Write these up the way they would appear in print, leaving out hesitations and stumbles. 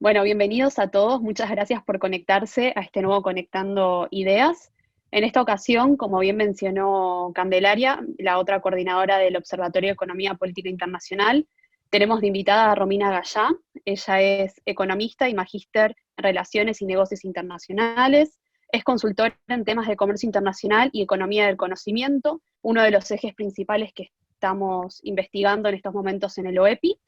Bueno, bienvenidos a todos. Muchas gracias por conectarse a este nuevo Conectando Ideas. En esta ocasión, como bien mencionó Candelaria, la otra coordinadora del Observatorio de Economía Política Internacional, tenemos de invitada a Romina Gallá. Ella es economista y magíster en Relaciones y Negocios Internacionales. Es consultora en temas de comercio internacional y economía del conocimiento, uno de los ejes principales que estamos investigando en estos momentos en el OEPI.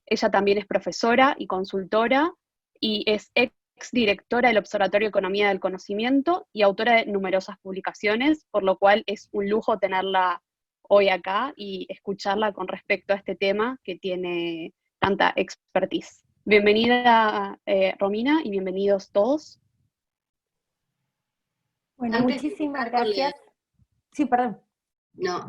Ella también es profesora y consultora y es ex directora del Observatorio de Economía del Conocimiento y autora de numerosas publicaciones, por lo cual es un lujo tenerla hoy acá y escucharla con respecto a este tema que tiene tanta expertise. Bienvenida, Romina, y bienvenidos todos. Bueno, Antes de muchísimas empezar con gracias. Sí, perdón.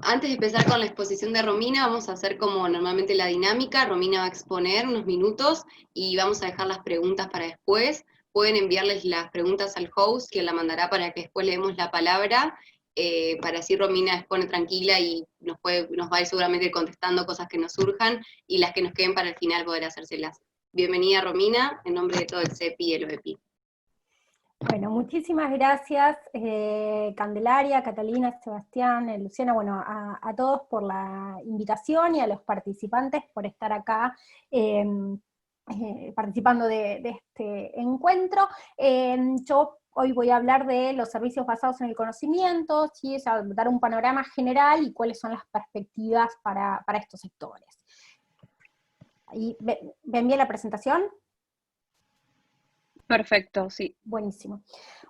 antes de empezar con la exposición de Romina, vamos a hacer como normalmente la dinámica. Romina va a exponer unos minutos y vamos a dejar las preguntas para después. Pueden enviarles las preguntas al host, que la mandará para que después le demos la palabra, para así Romina expone tranquila y nos va a ir seguramente contestando cosas que nos surjan, y las que nos queden para el final poder hacérselas. Bienvenida, Romina, en nombre de todo el CEPI y el OEPI. Bueno, muchísimas gracias, Candelaria, Catalina, Sebastián, Luciana, bueno, a todos por la invitación y a los participantes por estar acá participando de este encuentro. Yo hoy voy a hablar de los servicios basados en el conocimiento, ¿sí? O sea, dar un panorama general y cuáles son las perspectivas para estos sectores. ¿Ven bien la presentación? Perfecto, sí. Buenísimo.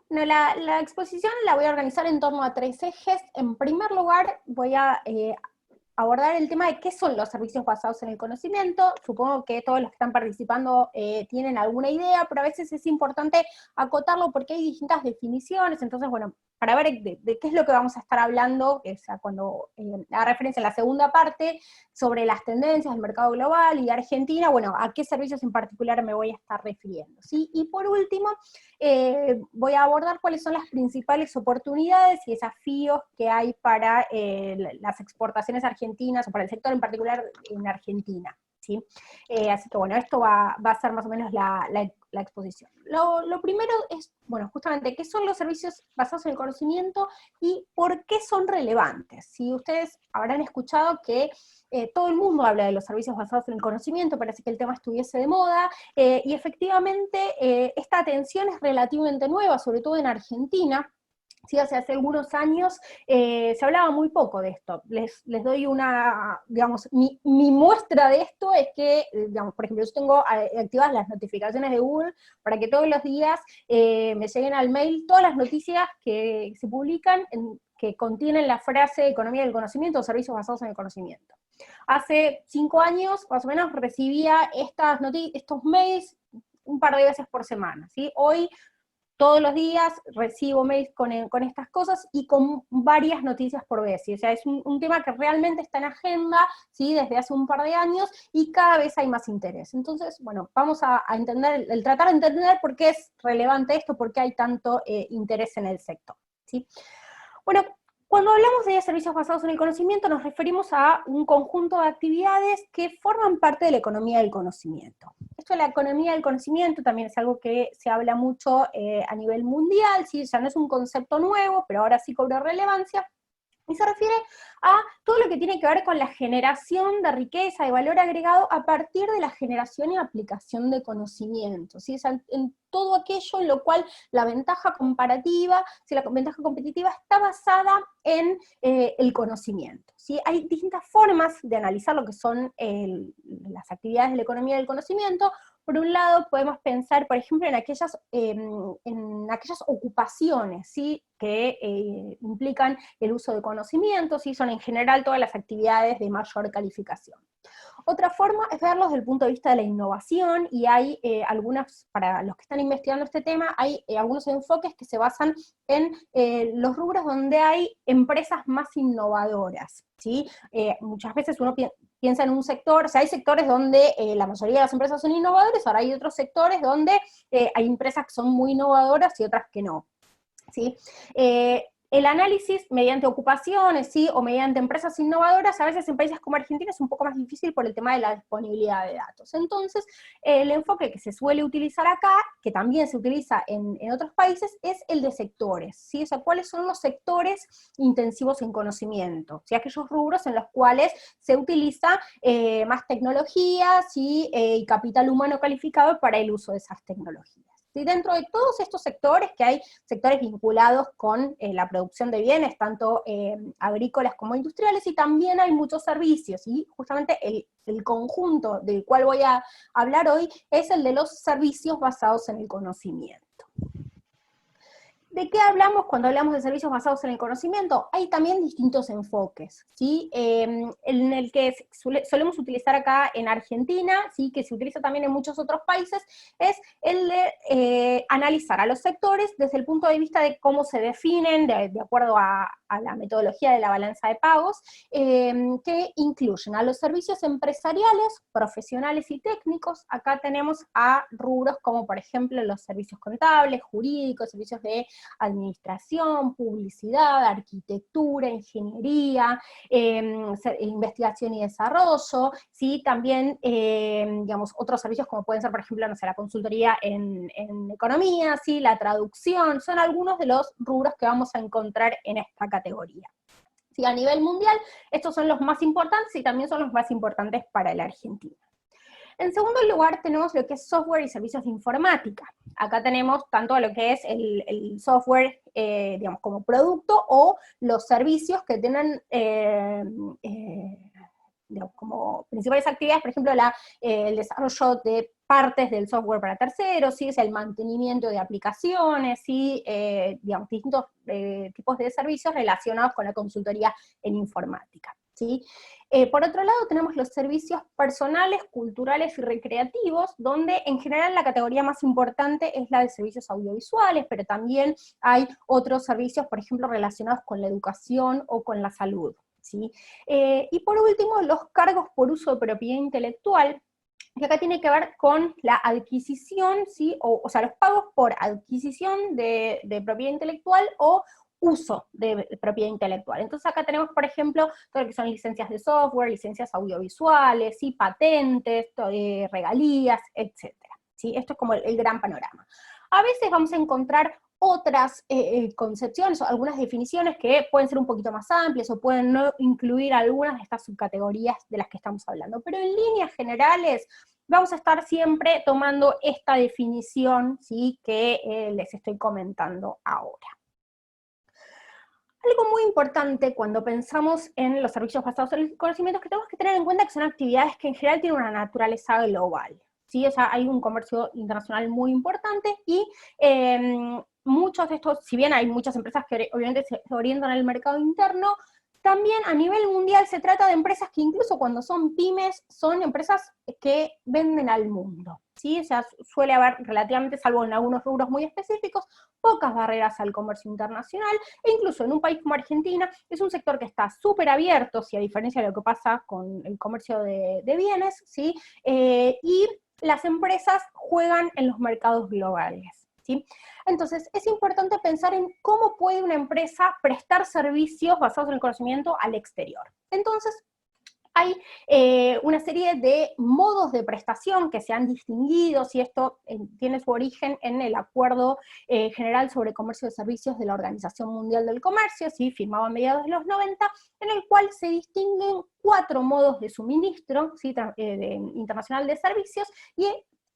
Bueno, la exposición la voy a organizar en torno a 3 ejes. En primer lugar, voy a abordar el tema de qué son los servicios basados en el conocimiento. Supongo que todos los que están participando tienen alguna idea, pero a veces es importante acotarlo porque hay distintas definiciones. Entonces, bueno, para ver de qué es lo que vamos a estar hablando, o sea, cuando haga referencia en la segunda parte, sobre las tendencias del mercado global y de Argentina, bueno, a qué servicios en particular me voy a estar refiriendo, ¿sí? Y por último, voy a abordar cuáles son las principales oportunidades y desafíos que hay para las exportaciones argentinas, o para el sector en particular en Argentina, ¿sí? Así que bueno, esto va a ser más o menos la exposición. Lo primero es, bueno, justamente, ¿qué son los servicios basados en el conocimiento y por qué son relevantes? Si ustedes habrán escuchado que todo el mundo habla de los servicios basados en el conocimiento, parece que el tema estuviese de moda, y efectivamente esta atención es relativamente nueva, sobre todo en Argentina. Sí, hace algunos años se hablaba muy poco de esto. Les doy una, digamos, mi muestra de esto es que, digamos, por ejemplo, yo tengo activadas las notificaciones de Google para que todos los días me lleguen al mail todas las noticias que se publican que contienen la frase economía del conocimiento o servicios basados en el conocimiento. Hace 5 años, más o menos, recibía estos mails un par de veces por semana, ¿sí? Hoy, todos los días recibo mails con estas cosas y con varias noticias por vez, ¿sí? O sea, es un tema que realmente está en agenda, ¿sí? Desde hace un par de años y cada vez hay más interés. Entonces, bueno, vamos a entender, tratar de entender por qué es relevante esto, por qué hay tanto interés en el sector, ¿sí? Bueno, cuando hablamos de servicios basados en el conocimiento, nos referimos a un conjunto de actividades que forman parte de la economía del conocimiento. Esto de la economía del conocimiento también es algo que se habla mucho a nivel mundial, ¿sí? Ya no es un concepto nuevo, pero ahora sí cobra relevancia, y se refiere a todo lo que tiene que ver con la generación de riqueza, de valor agregado, a partir de la generación y aplicación de conocimiento, ¿sí? O sea, en todo aquello en lo cual la ventaja comparativa, si la ventaja competitiva está basada en el conocimiento, ¿sí? Hay distintas formas de analizar lo que son las actividades de la economía del conocimiento. Por un lado, podemos pensar, por ejemplo, en aquellas ocupaciones, ¿sí? Que implican el uso de conocimientos, ¿sí? Son en general todas las actividades de mayor calificación. Otra forma es verlos desde el punto de vista de la innovación, y hay para los que están investigando este tema, hay algunos enfoques que se basan en los rubros donde hay empresas más innovadoras, ¿sí? Muchas veces uno piensa en un sector, o sea, hay sectores donde la mayoría de las empresas son innovadoras, ahora hay otros sectores donde hay empresas que son muy innovadoras y otras que no, ¿sí? el análisis mediante ocupaciones, ¿sí? O mediante empresas innovadoras, a veces en países como Argentina es un poco más difícil por el tema de la disponibilidad de datos. Entonces, el enfoque que se suele utilizar acá, que también se utiliza en otros países, es el de sectores, ¿sí? O sea, ¿cuáles son los sectores intensivos en conocimiento? ¿Sí? Aquellos rubros en los cuales se utiliza más tecnología, ¿sí? Y capital humano calificado para el uso de esas tecnologías. ¿Sí? Dentro de todos estos sectores, que hay sectores vinculados con la producción de bienes, tanto agrícolas como industriales, y también hay muchos servicios, y justamente el conjunto del cual voy a hablar hoy es el de los servicios basados en el conocimiento. ¿De qué hablamos cuando hablamos de servicios basados en el conocimiento? Hay también distintos enfoques, ¿sí? En el que solemos utilizar acá en Argentina, ¿sí? Que se utiliza también en muchos otros países, es el de analizar a los sectores desde el punto de vista de cómo se definen, de acuerdo a la metodología de la balanza de pagos, que incluyen a los servicios empresariales, profesionales y técnicos. Acá tenemos a rubros como, por ejemplo, los servicios contables, jurídicos, servicios de administración, publicidad, arquitectura, ingeniería, investigación y desarrollo, ¿sí? También, digamos, otros servicios como pueden ser, por ejemplo, no sé, la consultoría en economía, ¿sí? La traducción, son algunos de los rubros que vamos a encontrar en esta categoría. ¿Sí? A nivel mundial, estos son los más importantes y también son los más importantes para la Argentina. En segundo lugar, tenemos lo que es software y servicios de informática. Acá tenemos tanto lo que es el software, digamos, como producto, o los servicios que tienen, digamos, como principales actividades, por ejemplo, el desarrollo de partes del software para terceros, ¿sí? Es el mantenimiento de aplicaciones, ¿sí? Digamos, distintos tipos de servicios relacionados con la consultoría en informática, ¿sí? Por otro lado, tenemos los servicios personales, culturales y recreativos, donde en general la categoría más importante es la de servicios audiovisuales, pero también hay otros servicios, por ejemplo, relacionados con la educación o con la salud, ¿sí? Y por último, los cargos por uso de propiedad intelectual, que acá tiene que ver con la adquisición, ¿sí? O sea, los pagos por adquisición de propiedad intelectual o uso de propiedad intelectual. Entonces acá tenemos, por ejemplo, todo lo que son licencias de software, licencias audiovisuales, ¿sí? Patentes, regalías, etc. ¿Sí? Esto es como el gran panorama. A veces vamos a encontrar otras concepciones o algunas definiciones que pueden ser un poquito más amplias o pueden no incluir algunas de estas subcategorías de las que estamos hablando, pero en líneas generales vamos a estar siempre tomando esta definición, ¿sí? Que les estoy comentando ahora. Algo muy importante cuando pensamos en los servicios basados en el conocimiento es que tenemos que tener en cuenta que son actividades que en general tienen una naturaleza global, ¿sí? O sea, hay un comercio internacional muy importante y muchos de estos, si bien hay muchas empresas que obviamente se orientan al mercado interno, también a nivel mundial se trata de empresas que incluso cuando son pymes, son empresas que venden al mundo, ¿sí? O sea, suele haber relativamente, salvo en algunos rubros muy específicos, pocas barreras al comercio internacional, e incluso en un país como Argentina, es un sector que está súper abierto, ¿sí? A diferencia de lo que pasa con el comercio de bienes, ¿sí? Y las empresas juegan en los mercados globales, ¿sí? Entonces, es importante pensar en cómo puede una empresa prestar servicios basados en el conocimiento al exterior. Entonces, hay una serie de modos de prestación que se han distinguido, y esto tiene su origen en el Acuerdo General sobre Comercio de Servicios de la Organización Mundial del Comercio, ¿sí? Firmado a mediados de los 90, en el cual se distinguen 4 modos de suministro, ¿sí? Internacional de servicios, y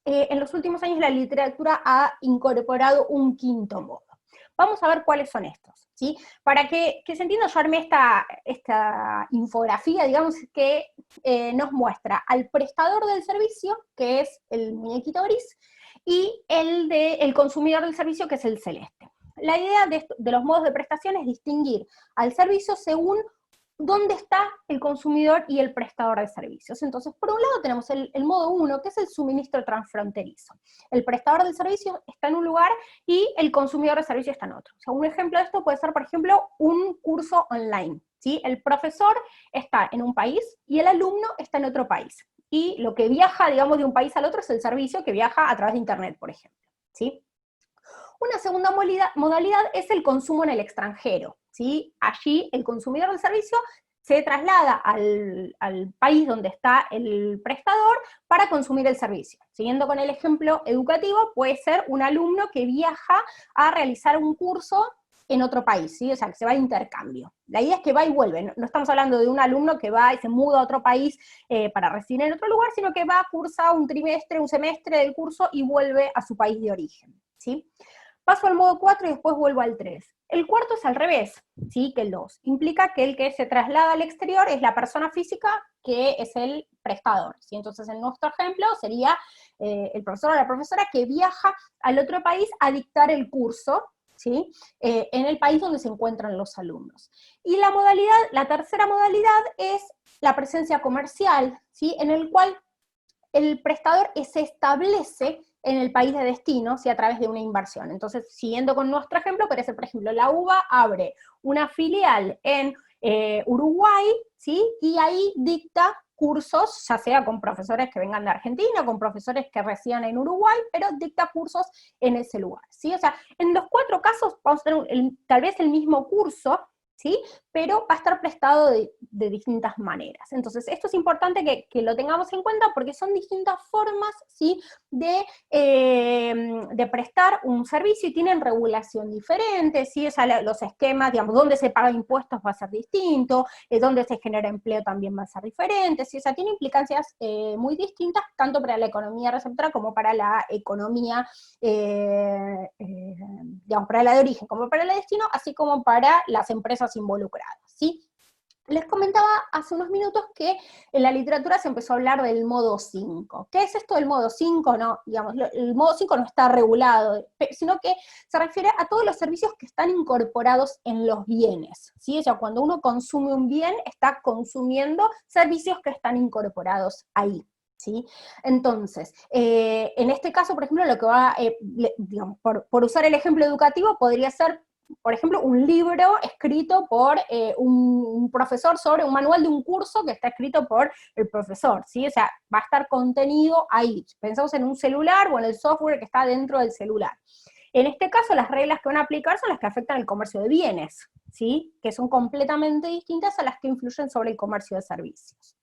en los últimos años la literatura ha incorporado un 5º modo. Vamos a ver cuáles son estos, ¿sí? Para que se entienda, yo armé esta infografía, digamos, que nos muestra al prestador del servicio, que es el muñequito gris, y el consumidor del servicio, que es el celeste. La idea de los modos de prestación es distinguir al servicio según dónde está el consumidor y el prestador de servicios. Entonces, por un lado tenemos el modo 1, que es el suministro transfronterizo. El prestador del servicio está en un lugar y el consumidor de servicio está en otro. O sea, un ejemplo de esto puede ser, por ejemplo, un curso online, ¿sí? El profesor está en un país y el alumno está en otro país. Y lo que viaja, digamos, de un país al otro es el servicio que viaja a través de Internet, por ejemplo, ¿sí? Una segunda modalidad es el consumo en el extranjero, ¿sí? Allí el consumidor del servicio se traslada al país donde está el prestador para consumir el servicio. Siguiendo con el ejemplo educativo, puede ser un alumno que viaja a realizar un curso en otro país, ¿sí? O sea, que se va de intercambio. La idea es que va y vuelve, no estamos hablando de un alumno que va y se muda a otro país para residir en otro lugar, sino que va, cursa un trimestre, un semestre del curso y vuelve a su país de origen, ¿sí? Paso al modo 4 y después vuelvo al 3. El cuarto es al revés, ¿sí? Que el 2. Implica que el que se traslada al exterior es la persona física que es el prestador, ¿sí? Entonces, en nuestro ejemplo sería el profesor o la profesora que viaja al otro país a dictar el curso, ¿sí? En el país donde se encuentran los alumnos. Y la modalidad, la tercera modalidad es la presencia comercial, ¿sí? En el cual el prestador se establece en el país de destino, ¿sí? A través de una inversión. Entonces, siguiendo con nuestro ejemplo, puede ser, por ejemplo, la UBA abre una filial en Uruguay, ¿sí? Y ahí dicta cursos, ya sea con profesores que vengan de Argentina, con profesores que residan en Uruguay, pero dicta cursos en ese lugar, ¿sí? O sea, en los 4 casos vamos a tener tal vez el mismo curso, ¿sí? Pero va a estar prestado de distintas maneras. Entonces, esto es importante que lo tengamos en cuenta porque son distintas formas, ¿sí? de prestar un servicio y tienen regulación diferente, ¿sí? O sea, los esquemas, digamos, dónde se paga impuestos va a ser distinto, dónde se genera empleo también va a ser diferente, ¿sí? O sea, tiene implicancias muy distintas, tanto para la economía receptora como para la economía, digamos, para la de origen, como para la de destino, así como para las empresas involucradas, ¿sí? Les comentaba hace unos minutos que en la literatura se empezó a hablar del modo 5. ¿Qué es esto del modo 5? No, digamos, el modo 5 no está regulado, sino que se refiere a todos los servicios que están incorporados en los bienes, ¿sí? O sea, cuando uno consume un bien, está consumiendo servicios que están incorporados ahí, ¿sí? Entonces, en este caso, por ejemplo, lo que va, digamos, por usar el ejemplo educativo, podría ser, por ejemplo, un libro escrito por un profesor sobre un manual de un curso que está escrito por el profesor, ¿sí? O sea, va a estar contenido ahí. Pensamos en un celular o en el software que está dentro del celular. En este caso, las reglas que van a aplicar son las que afectan el comercio de bienes, ¿sí? Que son completamente distintas a las que influyen sobre el comercio de servicios.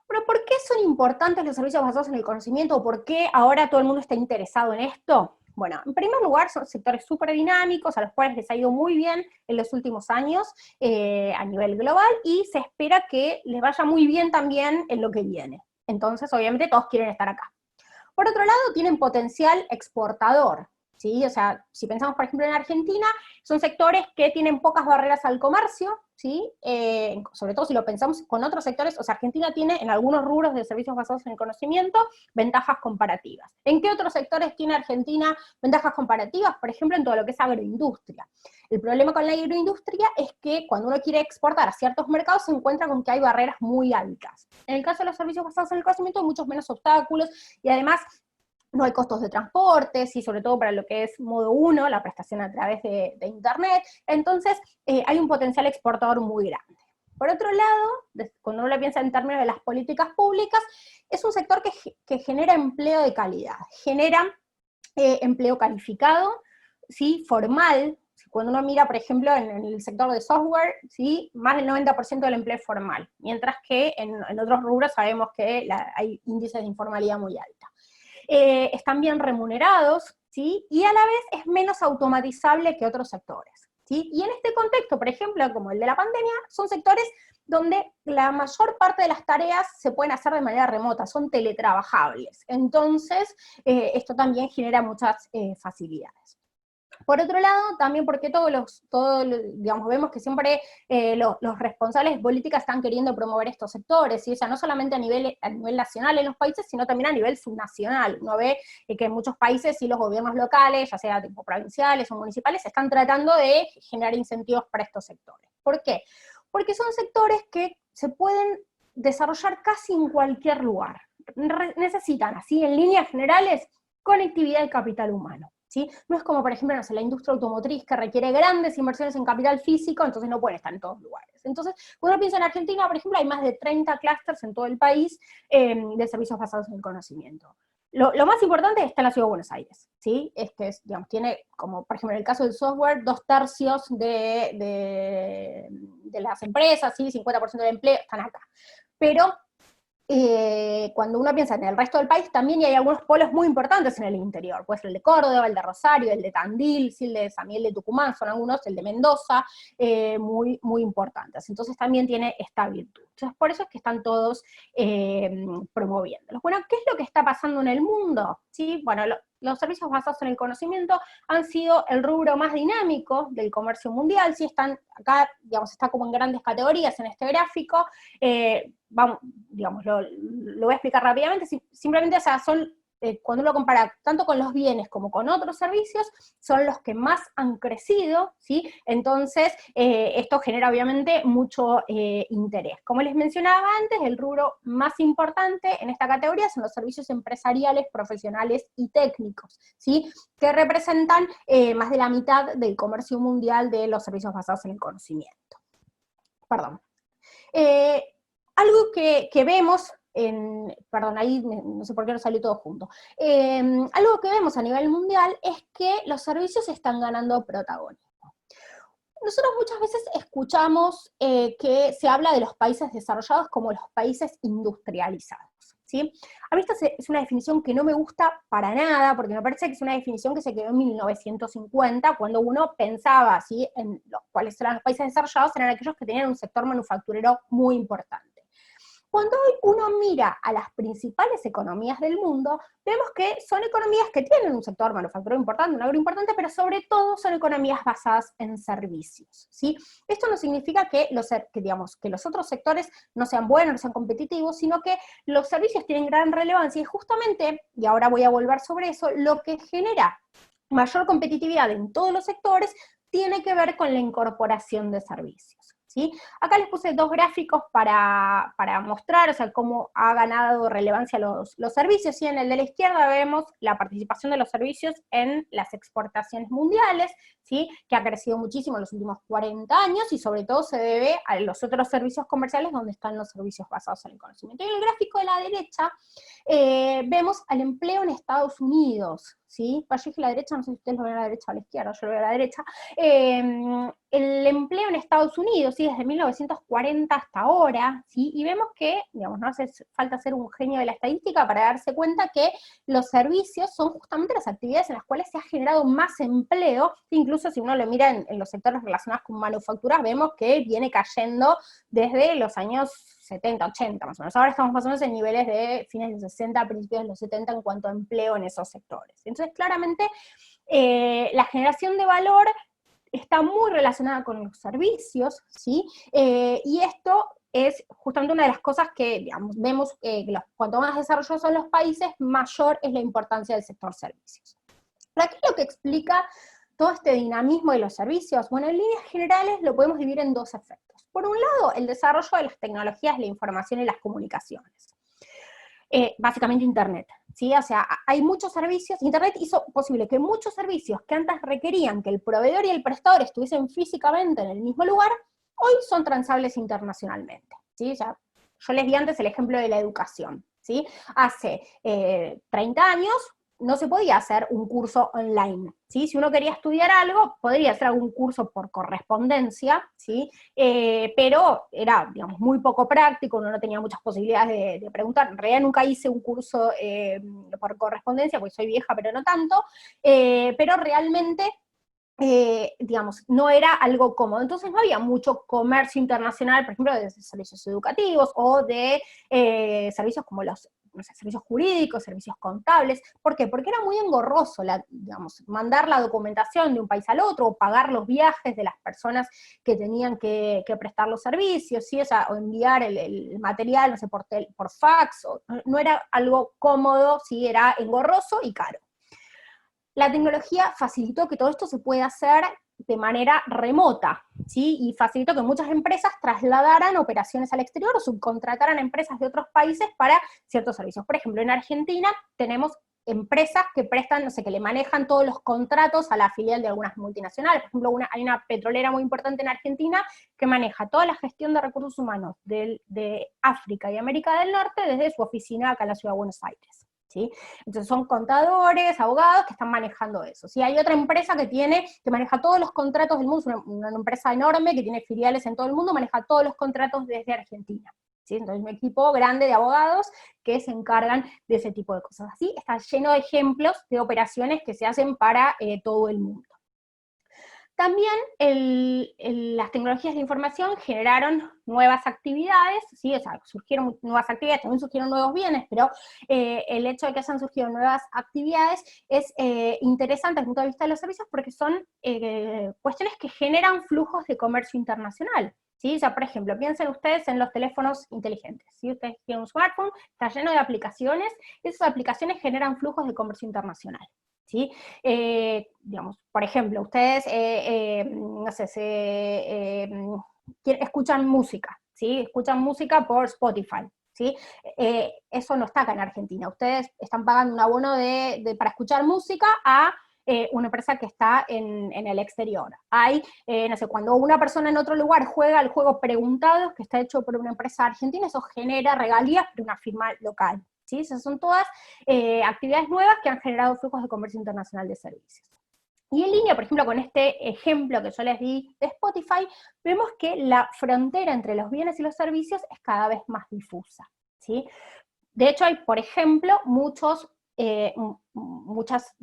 Pero ¿por qué son importantes los servicios basados en el conocimiento? ¿O por qué ahora todo el mundo está interesado en esto? Bueno, en primer lugar, son sectores súper dinámicos, a los cuales les ha ido muy bien en los últimos años a nivel global, y se espera que les vaya muy bien también en lo que viene. Entonces, obviamente, todos quieren estar acá. Por otro lado, tienen potencial exportador, ¿sí? O sea, si pensamos, por ejemplo, en Argentina, son sectores que tienen pocas barreras al comercio, ¿sí? Sobre todo si lo pensamos con otros sectores, o sea, Argentina tiene en algunos rubros de servicios basados en el conocimiento ventajas comparativas. ¿En qué otros sectores tiene Argentina ventajas comparativas? Por ejemplo, en todo lo que es agroindustria. El problema con la agroindustria es que cuando uno quiere exportar a ciertos mercados se encuentra con que hay barreras muy altas. En el caso de los servicios basados en el conocimiento hay muchos menos obstáculos y además no hay costos de transporte, y sobre todo para lo que es modo 1, la prestación a través de internet, entonces hay un potencial exportador muy grande. Por otro lado, cuando uno lo piensa en términos de las políticas públicas, es un sector que genera empleo de calidad, genera empleo calificado, ¿sí? Formal. Cuando uno mira, por ejemplo, en el sector de software, ¿sí? Más del 90% del empleo es formal, mientras que en otros rubros sabemos que hay índices de informalidad muy alta. Están bien remunerados, ¿sí? Y a la vez es menos automatizable que otros sectores, ¿sí? Y en este contexto, por ejemplo, como el de la pandemia, son sectores donde la mayor parte de las tareas se pueden hacer de manera remota, son teletrabajables. Entonces, esto también genera muchas facilidades. Por otro lado, también porque digamos, vemos que siempre los responsables de política están queriendo promover estos sectores, ¿sí? O sea, no solamente a nivel nacional en los países, sino también a nivel subnacional. Uno ve que en muchos países sí los gobiernos locales, ya sea tipo provinciales o municipales, están tratando de generar incentivos para estos sectores. ¿Por qué? Porque son sectores que se pueden desarrollar casi en cualquier lugar. Necesitan, así en líneas generales, conectividad y capital humano, ¿sí? No es como, por ejemplo, no sé, la industria automotriz que requiere grandes inversiones en capital físico, entonces no pueden estar en todos lugares. Entonces, cuando uno piensa en Argentina, por ejemplo, hay más de 30 clústeres en todo el país de servicios basados en el conocimiento. Lo más importante está en la Ciudad de Buenos Aires, ¿sí? Digamos, tiene, como por ejemplo en el caso del software, 2/3 de las empresas, ¿sí? 50% del empleo están acá. Pero cuando uno piensa en el resto del país, también hay algunos polos muy importantes en el interior, pues el de Córdoba, el de Rosario, el de Tandil, ¿sí? El de San Miguel de Tucumán, son algunos, el de Mendoza, muy, muy importantes. Entonces también tiene esta virtud. Entonces por eso es que están todos promoviéndolos. Bueno, ¿qué es lo que está pasando en el mundo? ¿Sí? Bueno, los servicios basados en el conocimiento han sido el rubro más dinámico del comercio mundial, ¿sí? Están acá, digamos, está como en grandes categorías en este gráfico, vamos, digamos, lo voy a explicar rápidamente, simplemente, o sea, son, cuando uno compara tanto con los bienes como con otros servicios, son los que más han crecido, ¿sí? Entonces, esto genera obviamente mucho interés. Como les mencionaba antes, el rubro más importante en esta categoría son los servicios empresariales, profesionales y técnicos, ¿sí? Que representan más de la mitad del comercio mundial de los servicios basados en el conocimiento. Perdón. Algo que vemos, perdón, ahí no sé por qué no salió todo junto, algo que vemos a nivel mundial es que los servicios están ganando protagonismo. Nosotros muchas veces escuchamos que se habla de los países desarrollados como los países industrializados, ¿sí? A mí esta es una definición que no me gusta para nada, porque me parece que es una definición que se quedó en 1950, cuando uno pensaba, ¿sí?, en cuáles eran los países desarrollados, eran aquellos que tenían un sector manufacturero muy importante. Cuando hoy uno mira a las principales economías del mundo, vemos que son economías que tienen un sector manufacturero importante, un agro importante, pero sobre todo son economías basadas en servicios, ¿sí? Esto no significa que los otros sectores no sean buenos, no sean competitivos, sino que los servicios tienen gran relevancia, y justamente, y ahora voy a volver sobre eso, lo que genera mayor competitividad en todos los sectores tiene que ver con la incorporación de servicios, ¿sí? Acá les puse dos gráficos para mostrar, o sea, cómo ha ganado relevancia los servicios, ¿sí? En el de la izquierda vemos la participación de los servicios en las exportaciones mundiales, ¿sí?, que ha crecido muchísimo en los últimos 40 años, y sobre todo se debe a los otros servicios comerciales donde están los servicios basados en el conocimiento. Y en el gráfico de la derecha vemos al empleo en Estados Unidos, ¿sí? Yo dije la derecha, no sé si ustedes lo ven a la derecha o a la izquierda, yo lo veo a la derecha. El empleo en Estados Unidos, ¿sí?, desde 1940 hasta ahora, ¿sí? Y vemos que, digamos, no hace falta ser un genio de la estadística para darse cuenta que los servicios son justamente las actividades en las cuales se ha generado más empleo, incluso si uno lo mira en los sectores relacionados con manufacturas, vemos que viene cayendo desde los años 70, 80 más o menos. Ahora estamos más o menos en niveles de fines de los 60, principios de los 70 en cuanto a empleo en esos sectores. Entonces, claramente, la generación de valor está muy relacionada con los servicios, ¿sí? Y esto es justamente una de las cosas que, digamos, vemos que cuanto más desarrollados son los países, mayor es la importancia del sector servicios. ¿Para qué es lo que explica todo este dinamismo de los servicios? Bueno, en líneas generales lo podemos dividir en dos efectos. Por un lado, el desarrollo de las tecnologías, la información y las comunicaciones. Básicamente Internet, ¿sí? O sea, hay muchos servicios, Internet hizo posible que muchos servicios que antes requerían que el proveedor y el prestador estuviesen físicamente en el mismo lugar, hoy son transables internacionalmente, ¿sí? O sea, yo les di antes el ejemplo de la educación, ¿sí? Hace 30 años no se podía hacer un curso online, ¿sí? Si uno quería estudiar algo, podría hacer algún curso por correspondencia, ¿sí? Pero era, digamos, muy poco práctico, uno no tenía muchas posibilidades de preguntar. En realidad nunca hice un curso por correspondencia, porque soy vieja, pero no tanto, pero realmente, digamos, no era algo cómodo. Entonces no había mucho comercio internacional, por ejemplo, de servicios educativos o de servicios como los, no sé, servicios jurídicos, servicios contables. ¿Por qué? Porque era muy engorroso, digamos, mandar la documentación de un país al otro, o pagar los viajes de las personas que tenían que prestar los servicios, ¿sí? O sea, o enviar el material, no sé, por fax, no era algo cómodo, ¿sí? Era engorroso y caro. La tecnología facilitó que todo esto se pueda hacer de manera remota, ¿sí? Y facilitó que muchas empresas trasladaran operaciones al exterior o subcontrataran a empresas de otros países para ciertos servicios. Por ejemplo, en Argentina tenemos empresas que prestan, no sé, que le manejan todos los contratos a la filial de algunas multinacionales. Por ejemplo, hay una petrolera muy importante en Argentina que maneja toda la gestión de recursos humanos de África y América del Norte desde su oficina acá en la ciudad de Buenos Aires, ¿sí? Entonces son contadores, abogados que están manejando eso. ¿Sí? Hay otra empresa que maneja todos los contratos del mundo, es una empresa enorme que tiene filiales en todo el mundo, maneja todos los contratos desde Argentina. ¿Sí? Entonces un equipo grande de abogados que se encargan de ese tipo de cosas. Así está lleno de ejemplos de operaciones que se hacen para todo el mundo. También las tecnologías de información generaron nuevas actividades, ¿sí? O sea, surgieron nuevas actividades, también surgieron nuevos bienes, pero el hecho de que hayan surgido nuevas actividades es interesante desde el punto de vista de los servicios porque son cuestiones que generan flujos de comercio internacional. ¿Sí? O sea, por ejemplo, piensen ustedes en los teléfonos inteligentes. Si ustedes tienen un smartphone, está lleno de aplicaciones, esas aplicaciones generan flujos de comercio internacional. ¿Sí? Digamos, por ejemplo, ustedes, no sé, escuchan música, ¿sí? Escuchan música por Spotify, ¿sí? Eso no está acá en Argentina. Ustedes están pagando un abono para escuchar música a una empresa que está en el exterior. Hay, no sé, cuando una persona en otro lugar juega el juego Preguntados, que está hecho por una empresa argentina, eso genera regalías de una firma local. ¿Sí? Esas son todas actividades nuevas que han generado flujos de comercio internacional de servicios. Y en línea, por ejemplo, con este ejemplo que yo les di de Spotify, vemos que la frontera entre los bienes y los servicios es cada vez más difusa. ¿Sí? De hecho, hay, por ejemplo, muchas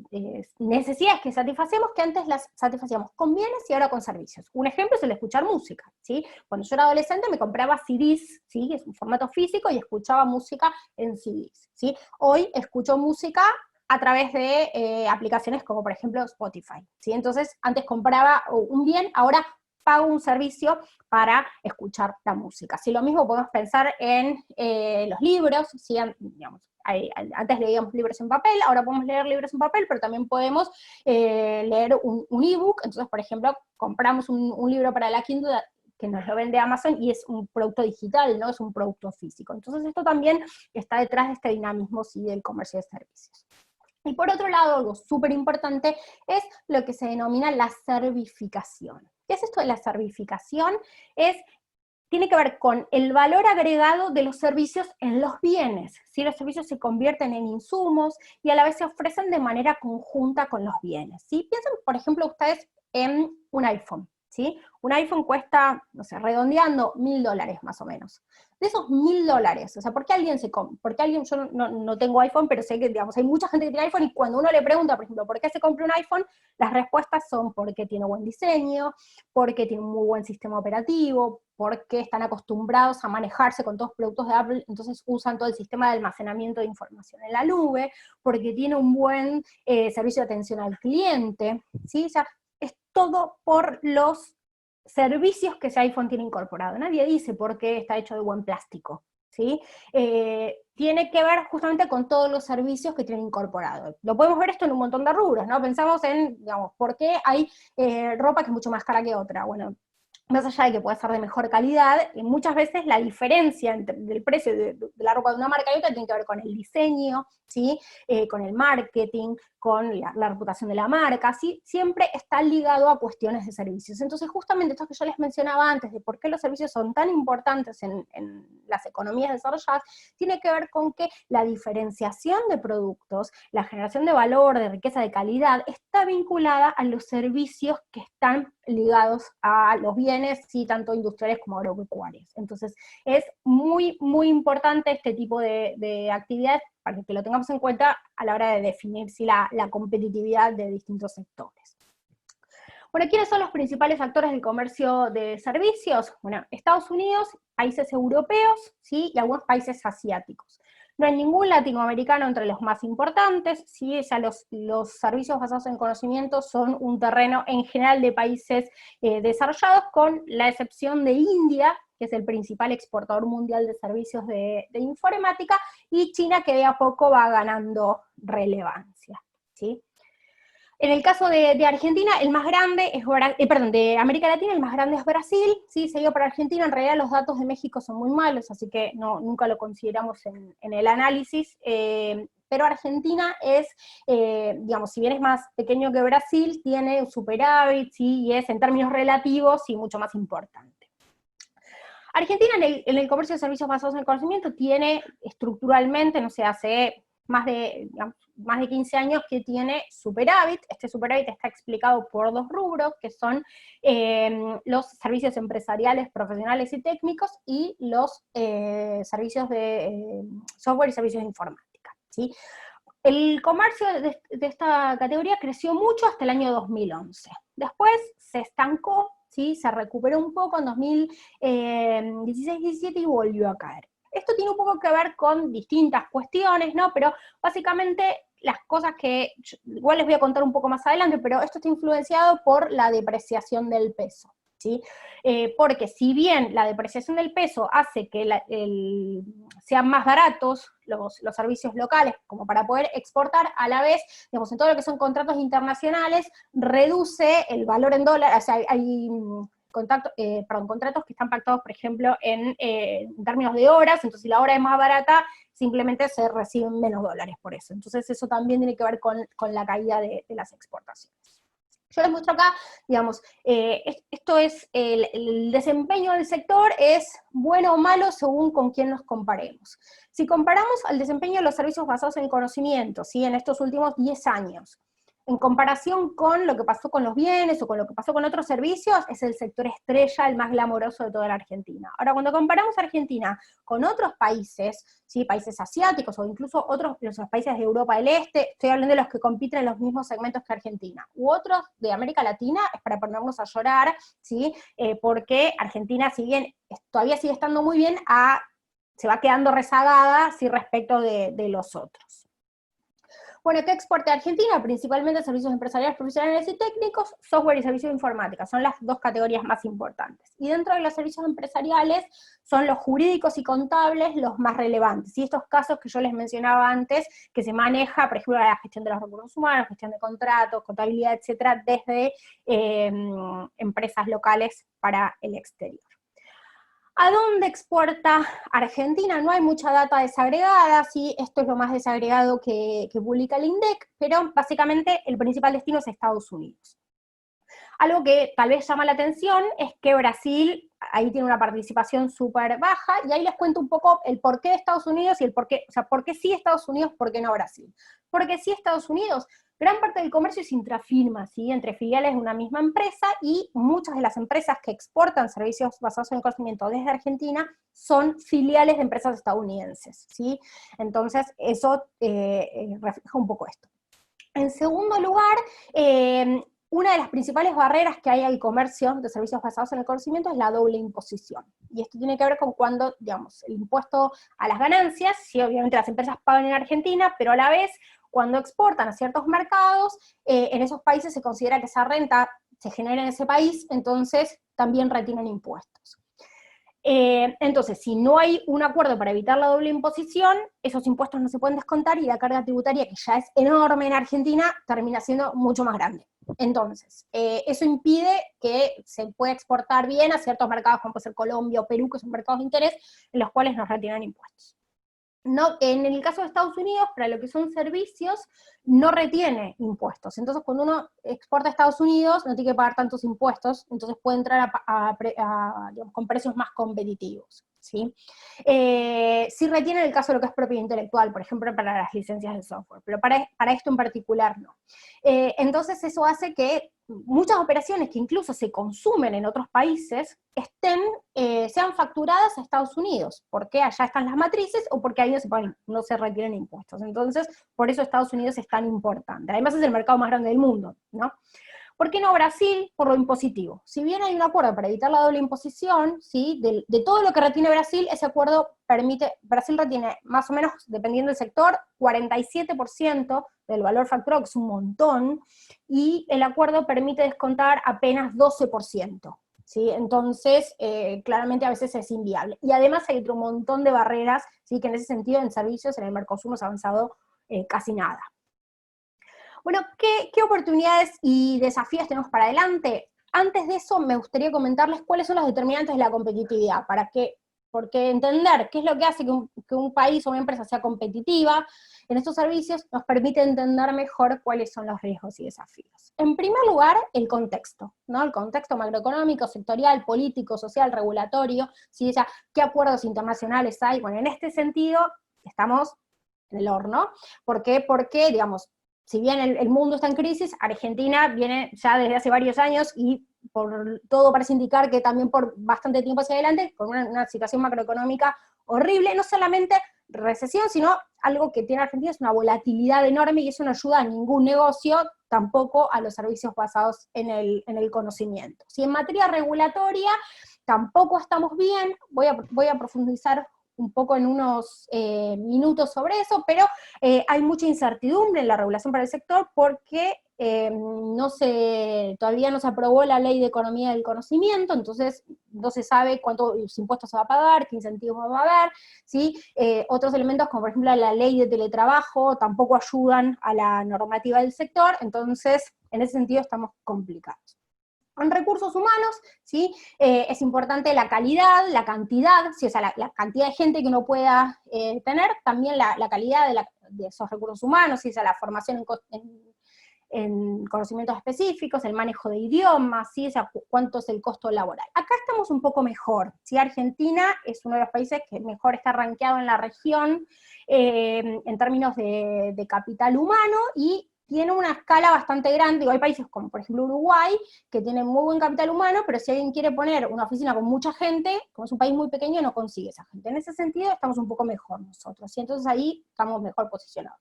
necesidades que satisfacemos que antes las satisfacíamos con bienes y ahora con servicios. Un ejemplo es el de escuchar música, ¿sí? Cuando yo era adolescente me compraba CDs, ¿sí? Que es un formato físico, y escuchaba música en CDs, ¿sí? Hoy escucho música a través de aplicaciones como por ejemplo Spotify, ¿sí? Entonces antes compraba un bien, ahora pago un servicio para escuchar la música. Si lo mismo podemos pensar en los libros, ¿sí? Digamos, antes leíamos libros en papel, ahora podemos leer libros en papel, pero también podemos leer un ebook. Entonces, por ejemplo, compramos un libro para la Kindle que nos lo vende Amazon y es un producto digital, no es un producto físico. Entonces esto también está detrás de este dinamismo, sí, del comercio de servicios. Y por otro lado, algo súper importante es lo que se denomina la servificación. ¿Qué es esto de la servificación? Tiene que ver con el valor agregado de los servicios en los bienes. ¿Sí? Los servicios se convierten en insumos y a la vez se ofrecen de manera conjunta con los bienes. ¿Sí? Piensen, por ejemplo, ustedes en un iPhone. ¿Sí? Un iPhone cuesta, no sé, redondeando $1000 más o menos. De esos $1000, o sea, ¿por qué alguien yo no tengo iPhone, pero sé que, digamos, hay mucha gente que tiene iPhone, y cuando uno le pregunta, por ejemplo, ¿por qué se compra un iPhone? Las respuestas son porque tiene buen diseño, porque tiene un muy buen sistema operativo, porque están acostumbrados a manejarse con todos los productos de Apple, entonces usan todo el sistema de almacenamiento de información en la nube, porque tiene un buen servicio de atención al cliente, ¿sí? O sea, es todo por los servicios que ese iPhone tiene incorporado. Nadie dice por qué está hecho de buen plástico, ¿sí? Tiene que ver justamente con todos los servicios que tiene incorporado. Lo podemos ver esto en un montón de rubros, ¿no? Pensamos en, digamos, ¿por qué hay ropa que es mucho más cara que otra? Bueno, más allá de que pueda ser de mejor calidad, muchas veces la diferencia del precio de la ropa de una marca y otra tiene que ver con el diseño, ¿sí? Con el marketing, con la reputación de la marca, ¿sí? Siempre está ligado a cuestiones de servicios. Entonces, justamente esto que yo les mencionaba antes, de por qué los servicios son tan importantes en las economías desarrolladas, tiene que ver con que la diferenciación de productos, la generación de valor, de riqueza, de calidad, está vinculada a los servicios que están ligados a los bienes, sí, tanto industriales como agropecuarios. Entonces, es muy, muy importante este tipo de actividades para que lo tengamos en cuenta a la hora de definir la competitividad de distintos sectores. Bueno, ¿quiénes son los principales actores del comercio de servicios? Bueno, Estados Unidos, países europeos, ¿sí? Y algunos países asiáticos. No hay ningún latinoamericano entre los más importantes, ¿sí? Ya los servicios basados en conocimiento son un terreno en general de países desarrollados, con la excepción de India, que es el principal exportador mundial de servicios de informática, y China, que de a poco va ganando relevancia, ¿sí? En el caso de Argentina, el más grande es de América Latina, el más grande es Brasil, ¿sí? Seguido por Argentina. En realidad los datos de México son muy malos, así que nunca lo consideramos en el análisis, pero Argentina es, digamos, si bien es más pequeño que Brasil, tiene un superávit, ¿sí? Y es en términos relativos y mucho más importante. Argentina en el comercio de servicios basados en el conocimiento tiene estructuralmente, no sé, hace digamos, más de 15 años que tiene superávit. Este superávit está explicado por dos rubros, que son los servicios empresariales, profesionales y técnicos, y los servicios de software y servicios de informática, ¿sí? El comercio de esta categoría creció mucho hasta el año 2011. Después se estancó, ¿sí? Se recuperó un poco en 2016-17 y volvió a caer. Esto tiene un poco que ver con distintas cuestiones, ¿no? Pero básicamente las cosas que, igual les voy a contar un poco más adelante, pero esto está influenciado por la depreciación del peso, ¿sí? Porque si bien la depreciación del peso hace que sean más baratos los servicios locales, como para poder exportar, a la vez, digamos, en todo lo que son contratos internacionales, reduce el valor en dólar, o sea, hay contratos que están pactados, por ejemplo, en términos de horas, entonces si la hora es más barata, simplemente se reciben menos dólares por eso. Entonces eso también tiene que ver con la caída de las exportaciones. Yo les muestro acá, digamos, esto es el desempeño del sector, es bueno o malo según con quién nos comparemos. Si comparamos al desempeño de los servicios basados en el conocimiento, ¿sí? En estos últimos 10 años, en comparación con lo que pasó con los bienes o con lo que pasó con otros servicios, es el sector estrella, el más glamoroso de toda la Argentina. Ahora, cuando comparamos a Argentina con otros países, ¿sí? Países asiáticos o incluso los países de Europa del Este, estoy hablando de los que compiten en los mismos segmentos que Argentina, u otros de América Latina, es para ponernos a llorar, ¿sí? Porque Argentina, si bien todavía sigue estando muy bien, se va quedando rezagada, ¿sí? Respecto de los otros. Bueno, ¿qué exporta Argentina? Principalmente servicios empresariales, profesionales y técnicos, software y servicios de informática, son las dos categorías más importantes. Y dentro de los servicios empresariales son los jurídicos y contables los más relevantes. Y estos casos que yo les mencionaba antes, que se maneja, por ejemplo, la gestión de los recursos humanos, gestión de contratos, contabilidad, etcétera, desde empresas locales para el exterior. ¿A dónde exporta Argentina? No hay mucha data desagregada, ¿sí? Esto es lo más desagregado que publica el INDEC, pero básicamente el principal destino es Estados Unidos. Algo que tal vez llama la atención es que Brasil ahí tiene una participación súper baja, y ahí les cuento un poco el porqué de Estados Unidos y el porqué, o sea, por qué sí Estados Unidos, por qué no Brasil. Porque sí Estados Unidos, gran parte del comercio es intrafirma, ¿sí? Entre filiales de una misma empresa, y muchas de las empresas que exportan servicios basados en el conocimiento desde Argentina son filiales de empresas estadounidenses, ¿sí? Entonces eso refleja un poco esto. En segundo lugar, una de las principales barreras que hay al comercio de servicios basados en el conocimiento es la doble imposición. Y esto tiene que ver con cuando, digamos, el impuesto a las ganancias, sí, obviamente las empresas pagan en Argentina, pero a la vez, cuando exportan a ciertos mercados, en esos países se considera que esa renta se genera en ese país, entonces también retienen impuestos. Entonces, si no hay un acuerdo para evitar la doble imposición, esos impuestos no se pueden descontar y la carga tributaria, que ya es enorme en Argentina, termina siendo mucho más grande. Entonces, eso impide que se pueda exportar bien a ciertos mercados, como puede ser Colombia o Perú, que son mercados de interés, en los cuales nos retiran impuestos. No, en el caso de Estados Unidos, para lo que son servicios, no retiene impuestos. Entonces, cuando uno exporta a Estados Unidos, no tiene que pagar tantos impuestos, entonces puede entrar digamos, con precios más competitivos, ¿sí? Sí retiene el caso de lo que es propiedad intelectual, por ejemplo, para las licencias de software, pero para esto en particular no. Entonces, eso hace que muchas operaciones que incluso se consumen en otros países sean facturadas a Estados Unidos, porque allá están las matrices o porque ahí no se retienen impuestos. Entonces, por eso Estados Unidos es tan importante. Además es el mercado más grande del mundo, ¿no? ¿Por qué no Brasil? Por lo impositivo. Si bien hay un acuerdo para evitar la doble imposición, ¿sí? De todo lo que retiene Brasil, ese acuerdo Brasil retiene más o menos, dependiendo del sector, 47% del valor facturado, que es un montón, y el acuerdo permite descontar apenas 12%. ¿Sí? Entonces, claramente a veces es inviable. Y además hay otro montón de barreras, ¿sí? Que en ese sentido en servicios en el Mercosur hemos avanzado casi nada. Bueno, ¿qué oportunidades y desafíos tenemos para adelante? Antes de eso, me gustaría comentarles cuáles son los determinantes de la competitividad, porque entender qué es lo que hace que un país o una empresa sea competitiva en estos servicios nos permite entender mejor cuáles son los riesgos y desafíos. En primer lugar, el contexto, ¿no? El contexto macroeconómico, sectorial, político, social, regulatorio, ¿sí? O sea, ¿qué acuerdos internacionales hay? Bueno, en este sentido, estamos en el horno. ¿Por qué? Porque, digamos, si bien el mundo está en crisis, Argentina viene ya desde hace varios años y por todo parece indicar que también por bastante tiempo hacia adelante, con una situación macroeconómica horrible, no solamente recesión, sino algo que tiene Argentina es una volatilidad enorme y eso no ayuda a ningún negocio, tampoco a los servicios basados en el conocimiento. Si en materia regulatoria tampoco estamos bien, voy a profundizar un poco en unos minutos sobre eso, pero hay mucha incertidumbre en la regulación para el sector porque todavía no se aprobó la ley de economía del conocimiento, entonces no se sabe cuántos impuestos se va a pagar, qué incentivos va a haber, ¿sí? Otros elementos como por ejemplo la ley de teletrabajo tampoco ayudan a la normativa del sector, entonces en ese sentido estamos complicados. En recursos humanos, ¿sí? Es importante la calidad, la cantidad, ¿sí? O sea, la cantidad de gente que uno pueda tener, también la calidad de esos recursos humanos, ¿sí? O sea, la formación en conocimientos específicos, el manejo de idiomas, ¿sí? O sea, cuánto es el costo laboral. Acá estamos un poco mejor, ¿sí? Argentina es uno de los países que mejor está rankeado en la región en términos de capital humano y tiene una escala bastante grande. Digo, hay países como por ejemplo Uruguay, que tienen muy buen capital humano, pero si alguien quiere poner una oficina con mucha gente, como es un país muy pequeño, no consigue esa gente. En ese sentido estamos un poco mejor nosotros, y entonces ahí estamos mejor posicionados.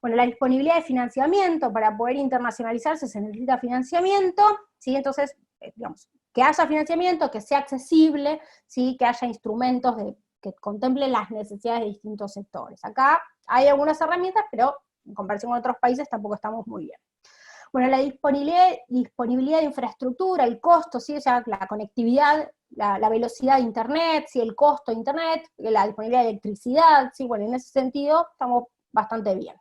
Bueno, la disponibilidad de financiamiento, para poder internacionalizarse se necesita financiamiento, ¿sí? Entonces, digamos, que haya financiamiento, que sea accesible, ¿sí? Que haya instrumentos que contemplen las necesidades de distintos sectores. Acá hay algunas herramientas, pero en comparación con otros países tampoco estamos muy bien. Bueno, la disponibilidad de infraestructura, el costo, ¿sí? O sea, la conectividad, la velocidad de Internet, ¿sí? El costo de Internet, la disponibilidad de electricidad, ¿sí? Bueno, en ese sentido estamos bastante bien.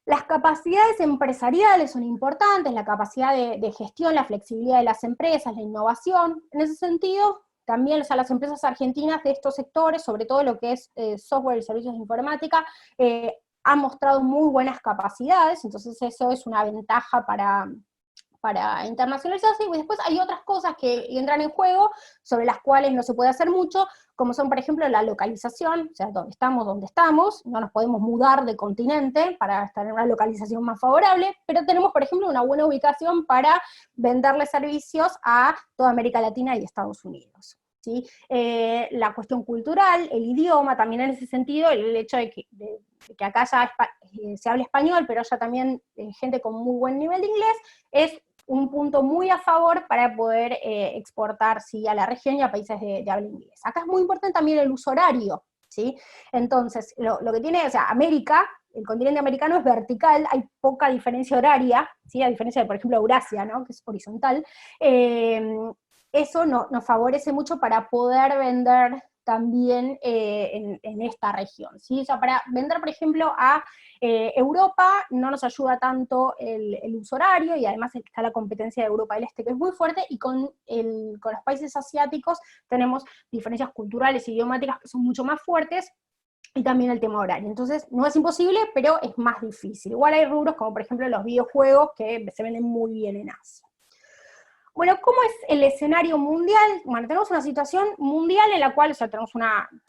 Las capacidades empresariales son importantes, la capacidad de gestión, la flexibilidad de las empresas, la innovación. En ese sentido, también, o sea, las empresas argentinas de estos sectores, sobre todo lo que es software y servicios de informática, han mostrado muy buenas capacidades, entonces eso es una ventaja para internacionalizarse, y después hay otras cosas que entran en juego, sobre las cuales no se puede hacer mucho, como son, por ejemplo, la localización, o sea, donde estamos, no nos podemos mudar de continente para estar en una localización más favorable, pero tenemos, por ejemplo, una buena ubicación para venderle servicios a toda América Latina y Estados Unidos. ¿Sí? La cuestión cultural, el idioma, también en ese sentido, el hecho de que acá ya se habla español, pero haya también gente con muy buen nivel de inglés, es un punto muy a favor para poder exportar, ¿sí? A la región y a países de habla inglesa. Acá es muy importante también el uso horario, ¿sí? Entonces, lo que tiene, o sea, América, el continente americano es vertical, hay poca diferencia horaria, ¿sí? A diferencia de, por ejemplo, Eurasia, ¿no? Que es horizontal. Eso nos favorece mucho para poder vender también en esta región, ¿sí? O sea, para vender, por ejemplo, a Europa no nos ayuda tanto el uso horario, y además está la competencia de Europa del Este, que es muy fuerte, y con los países asiáticos tenemos diferencias culturales y idiomáticas que son mucho más fuertes, y también el tema horario. Entonces, no es imposible, pero es más difícil. Igual hay rubros como, por ejemplo, los videojuegos, que se venden muy bien en Asia. Bueno, ¿cómo es el escenario mundial? Bueno, tenemos una situación mundial en la cual, o sea,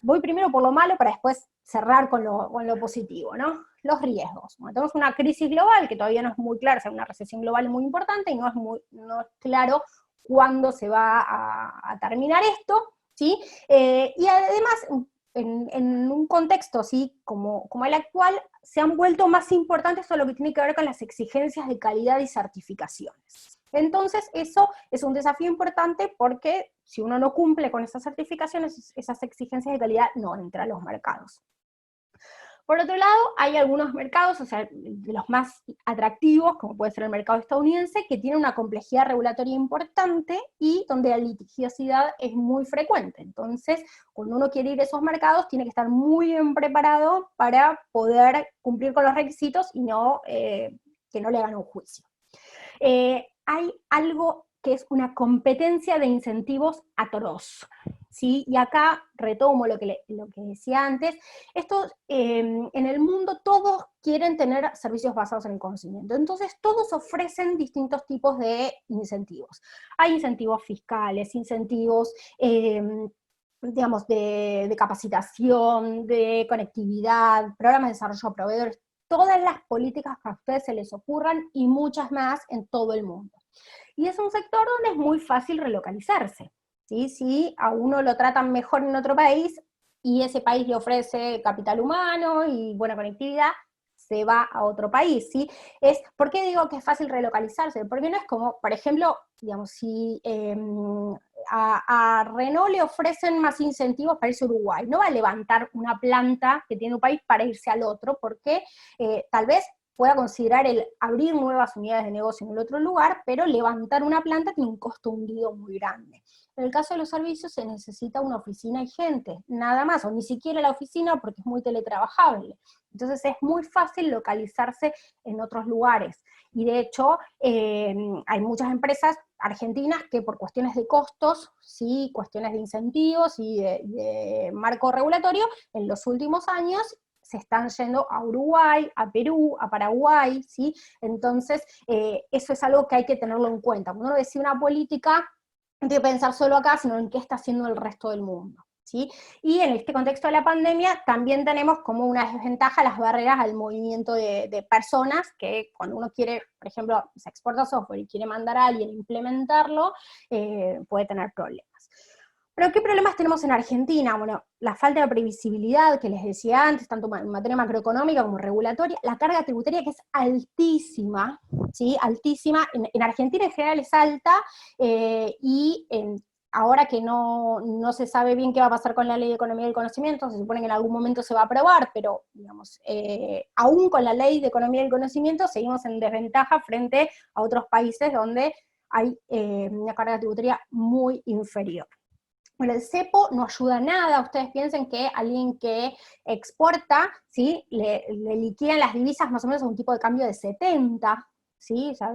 voy primero por lo malo para después cerrar con lo positivo, ¿no? Los riesgos. Bueno, tenemos una crisis global que todavía no es muy clara, o sea, una recesión global muy importante, y no es claro cuándo se va a terminar esto, ¿sí? Y además, en un contexto, ¿sí? Como el actual, se han vuelto más importantes todo lo que tiene que ver con las exigencias de calidad y certificaciones. Entonces, eso es un desafío importante, porque si uno no cumple con esas certificaciones, esas exigencias de calidad no entran a los mercados. Por otro lado, hay algunos mercados, o sea, de los más atractivos, como puede ser el mercado estadounidense, que tiene una complejidad regulatoria importante y donde la litigiosidad es muy frecuente. Entonces, cuando uno quiere ir a esos mercados, tiene que estar muy bien preparado para poder cumplir con los requisitos y que no le hagan un juicio. Hay algo que es una competencia de incentivos atroz, ¿sí? Y acá retomo lo que decía antes. En el mundo todos quieren tener servicios basados en el conocimiento, entonces todos ofrecen distintos tipos de incentivos. Hay incentivos fiscales, incentivos digamos, de capacitación, de conectividad, programas de desarrollo de proveedores, todas las políticas que a ustedes se les ocurran y muchas más en todo el mundo. Y es un sector donde es muy fácil relocalizarse, ¿sí? Si a uno lo tratan mejor en otro país y ese país le ofrece capital humano y buena conectividad, se va a otro país, ¿sí? ¿Por qué digo que es fácil relocalizarse? Porque no es como, por ejemplo, digamos, si a Renault le ofrecen más incentivos para irse a Uruguay, no va a levantar una planta que tiene un país para irse al otro, porque tal vez pueda considerar el abrir nuevas unidades de negocio en el otro lugar, pero levantar una planta tiene un costo hundido muy grande. En el caso de los servicios se necesita una oficina y gente, nada más, o ni siquiera la oficina porque es muy teletrabajable. Entonces es muy fácil localizarse en otros lugares. Y de hecho, hay muchas empresas argentinas que por cuestiones de costos, ¿sí? Cuestiones de incentivos y de marco regulatorio, en los últimos años se están yendo a Uruguay, a Perú, a Paraguay, ¿sí? Entonces, eso es algo que hay que tenerlo en cuenta. Cuando uno decide una política, no tiene que pensar solo acá, sino en qué está haciendo el resto del mundo, ¿sí? Y en este contexto de la pandemia también tenemos como una desventaja las barreras al movimiento de personas, que cuando uno quiere, por ejemplo, se exporta software y quiere mandar a alguien a implementarlo, puede tener problemas. Pero ¿qué problemas tenemos en Argentina? Bueno, la falta de previsibilidad que les decía antes, tanto en materia macroeconómica como regulatoria, la carga tributaria que es altísima, ¿sí? Altísima, en Argentina en general es alta, ahora que no se sabe bien qué va a pasar con la ley de economía del conocimiento, se supone que en algún momento se va a aprobar, pero digamos, aún con la ley de economía del conocimiento seguimos en desventaja frente a otros países donde hay una carga tributaria muy inferior. Bueno, el cepo no ayuda a nada. Ustedes piensen que alguien que exporta, ¿sí? le liquidan las divisas más o menos a un tipo de cambio de 70, ¿sí? O sea,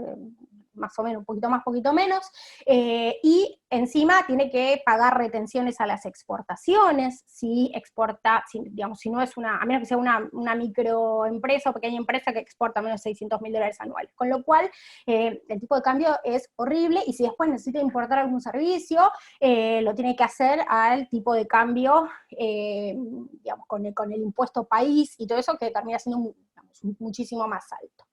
más o menos, un poquito más, poquito menos, y encima tiene que pagar retenciones a las exportaciones, si exporta, digamos, si no es a menos que sea una microempresa o pequeña empresa que exporta menos de $600.000 anuales, con lo cual el tipo de cambio es horrible, y si después necesita importar algún servicio, lo tiene que hacer al tipo de cambio, digamos, con el impuesto país y todo eso, que termina siendo muchísimo más alto.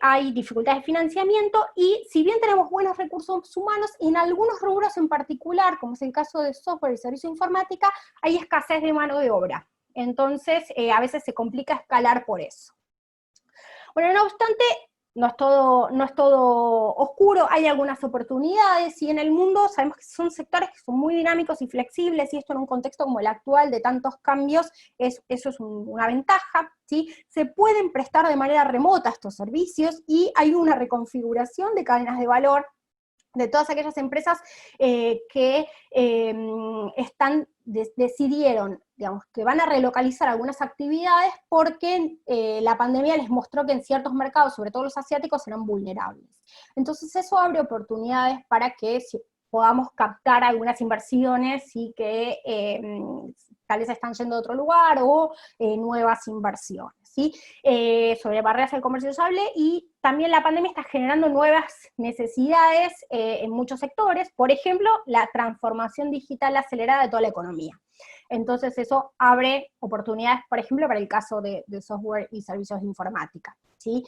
Hay dificultades de financiamiento, y si bien tenemos buenos recursos humanos, en algunos rubros en particular, como es el caso de software y servicio de informática, hay escasez de mano de obra. Entonces, a veces se complica escalar por eso. Bueno, no obstante, no es todo oscuro, hay algunas oportunidades, y en el mundo sabemos que son sectores que son muy dinámicos y flexibles, y esto en un contexto como el actual de tantos cambios, eso es una ventaja, ¿sí? Se pueden prestar de manera remota estos servicios, y hay una reconfiguración de cadenas de valor de todas aquellas empresas que decidieron, digamos, que van a relocalizar algunas actividades porque la pandemia les mostró que en ciertos mercados, sobre todo los asiáticos, eran vulnerables. Entonces eso abre oportunidades para que podamos captar algunas inversiones y que tal vez están yendo a otro lugar, o nuevas inversiones, ¿sí? Sobre barreras al comercio se hablé, y también la pandemia está generando nuevas necesidades en muchos sectores, por ejemplo, la transformación digital acelerada de toda la economía. Entonces eso abre oportunidades, por ejemplo, para el caso de software y servicios de informática, ¿sí?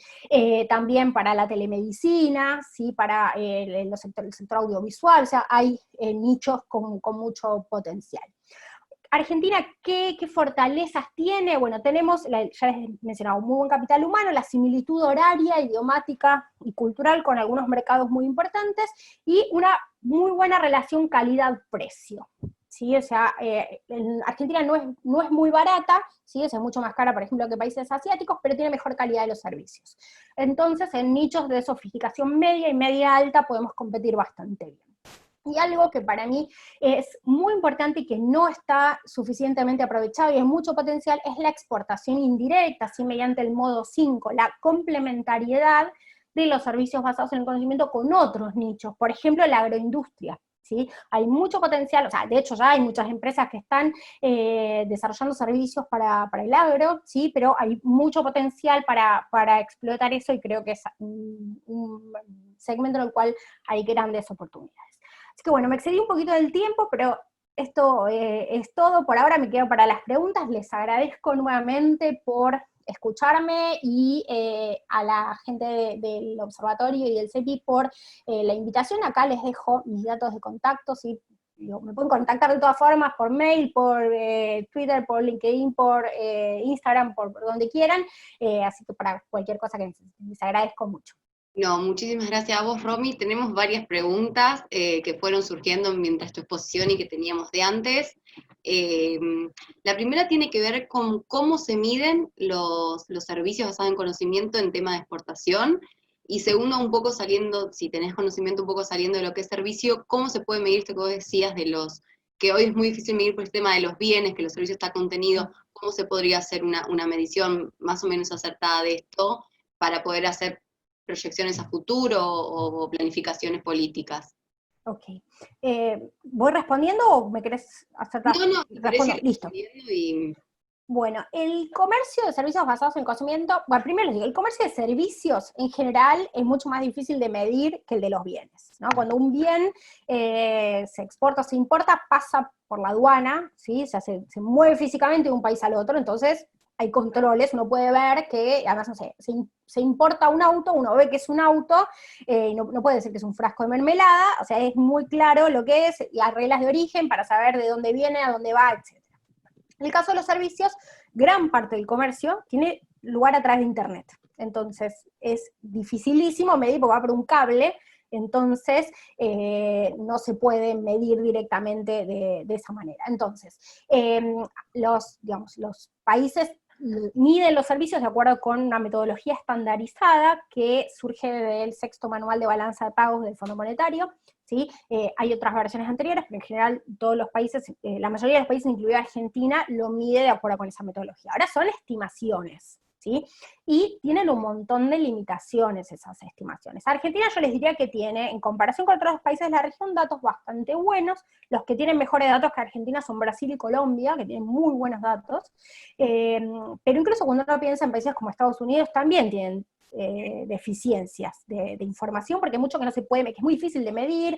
También para la telemedicina, ¿sí? Para el sector audiovisual, o sea, hay nichos con mucho potencial. Argentina, ¿qué fortalezas tiene? Bueno, tenemos, ya les mencionaba, un muy buen capital humano, la similitud horaria, idiomática y cultural con algunos mercados muy importantes, y una muy buena relación calidad-precio, ¿sí? O sea, Argentina no es muy barata, ¿sí? O sea, es mucho más cara, por ejemplo, que países asiáticos, pero tiene mejor calidad de los servicios. Entonces, en nichos de sofisticación media y media alta podemos competir bastante bien. Y algo que para mí es muy importante y que no está suficientemente aprovechado y es mucho potencial, es la exportación indirecta, ¿sí? Mediante el modo 5, la complementariedad de los servicios basados en el conocimiento con otros nichos, por ejemplo, la agroindustria, ¿sí? Hay mucho potencial, o sea, de hecho ya hay muchas empresas que están desarrollando servicios para el agro, ¿sí? Pero hay mucho potencial para explotar eso, y creo que es un segmento en el cual hay grandes oportunidades. Así que bueno, me excedí un poquito del tiempo, pero esto es todo. Por ahora me quedo para las preguntas. Les agradezco nuevamente por escucharme y a la gente del observatorio y del CEPI por la invitación. Acá les dejo mis datos de contacto, ¿sí? Me pueden contactar de todas formas, por mail, por Twitter, por LinkedIn, por Instagram, por donde quieran, así que para cualquier cosa que necesiten, les agradezco mucho. No, muchísimas gracias a vos, Romy. Tenemos varias preguntas que fueron surgiendo mientras tu exposición y que teníamos de antes. La primera tiene que ver con cómo se miden los servicios basados en conocimiento en tema de exportación. Y segundo, un poco saliendo, si tenés conocimiento un poco saliendo de lo que es servicio, cómo se puede medir esto que vos decías de los, que hoy es muy difícil medir por el tema de los bienes, que los servicios está contenido, cómo se podría hacer una medición más o menos acertada de esto para poder hacer proyecciones a futuro o planificaciones políticas. Ok. ¿Voy respondiendo o me querés hacer la... No, Respondo, listo. Y... Bueno, el comercio de servicios basados en conocimiento, bueno, primero les digo, el comercio de servicios en general es mucho más difícil de medir que el de los bienes, ¿no? Cuando un bien se exporta o se importa, pasa por la aduana, ¿sí? O sea, se mueve físicamente de un país al otro, entonces hay controles, uno puede ver que, además, no sé, se importa un auto, uno ve que es un auto, no puede decir que es un frasco de mermelada, o sea, es muy claro lo que es, y hay reglas de origen para saber de dónde viene, a dónde va, etc. En el caso de los servicios, gran parte del comercio tiene lugar a través de Internet. Entonces, es dificilísimo medir porque va por un cable, entonces no se puede medir directamente de esa manera. Entonces, los países miden los servicios de acuerdo con una metodología estandarizada que surge del sexto manual de balanza de pagos del Fondo Monetario, ¿sí? Hay otras versiones anteriores, pero en general todos los países, la mayoría de los países, incluida Argentina, lo mide de acuerdo con esa metodología. Ahora son estimaciones, ¿sí? Y tienen un montón de limitaciones esas estimaciones. Argentina yo les diría que tiene, en comparación con otros países de la región, datos bastante buenos. Los que tienen mejores datos que Argentina son Brasil y Colombia, que tienen muy buenos datos. Pero incluso cuando uno piensa en países como Estados Unidos, también tienen deficiencias de información, porque mucho que no se puede, que es muy difícil de medir,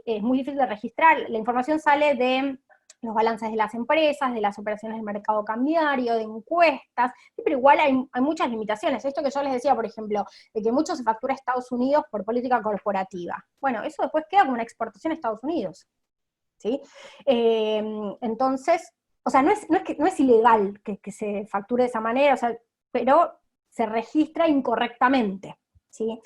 es muy difícil de registrar. La información sale de los balances de las empresas, de las operaciones del mercado cambiario, de encuestas, pero igual hay muchas limitaciones. Esto que yo les decía, por ejemplo, de que mucho se factura a Estados Unidos por política corporativa. Bueno, eso después queda como una exportación a Estados Unidos, ¿sí? Entonces, o sea, no es ilegal que se facture de esa manera, o sea, pero se registra incorrectamente, ¿sí?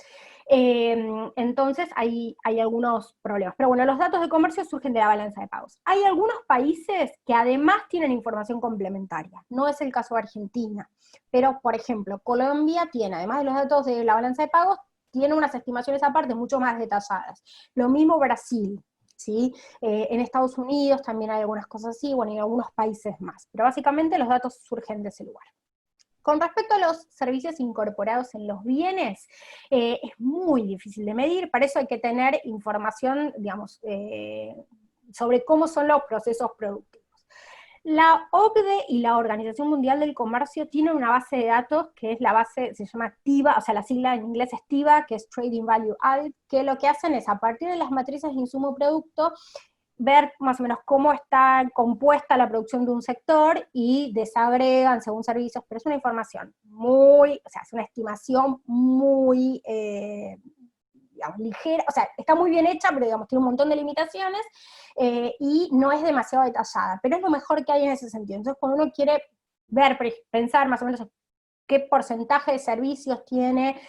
Entonces hay algunos problemas. Pero bueno, los datos de comercio surgen de la balanza de pagos. Hay algunos países que además tienen información complementaria. No es el caso de Argentina. Pero, por ejemplo, Colombia tiene, además de los datos de la balanza de pagos, tiene unas estimaciones aparte mucho más detalladas. Lo mismo Brasil, ¿sí? En Estados Unidos también hay algunas cosas así, bueno, y en algunos países más. Pero básicamente los datos surgen de ese lugar. Con respecto a los servicios incorporados en los bienes, es muy difícil de medir, para eso hay que tener información, digamos, sobre cómo son los procesos productivos. La OCDE y la Organización Mundial del Comercio tienen una base de datos que es la base, se llama TIVA, o sea, la sigla en inglés es TIVA, que es Trading Value Added, que lo que hacen es, a partir de las matrices de insumo-producto, ver más o menos cómo está compuesta la producción de un sector y desagregan según servicios, pero es una información muy, o sea, es una estimación muy, digamos, ligera, o sea, está muy bien hecha, pero digamos, tiene un montón de limitaciones, y no es demasiado detallada, pero es lo mejor que hay en ese sentido. Entonces, cuando uno quiere ver, pensar más o menos qué porcentaje de servicios tiene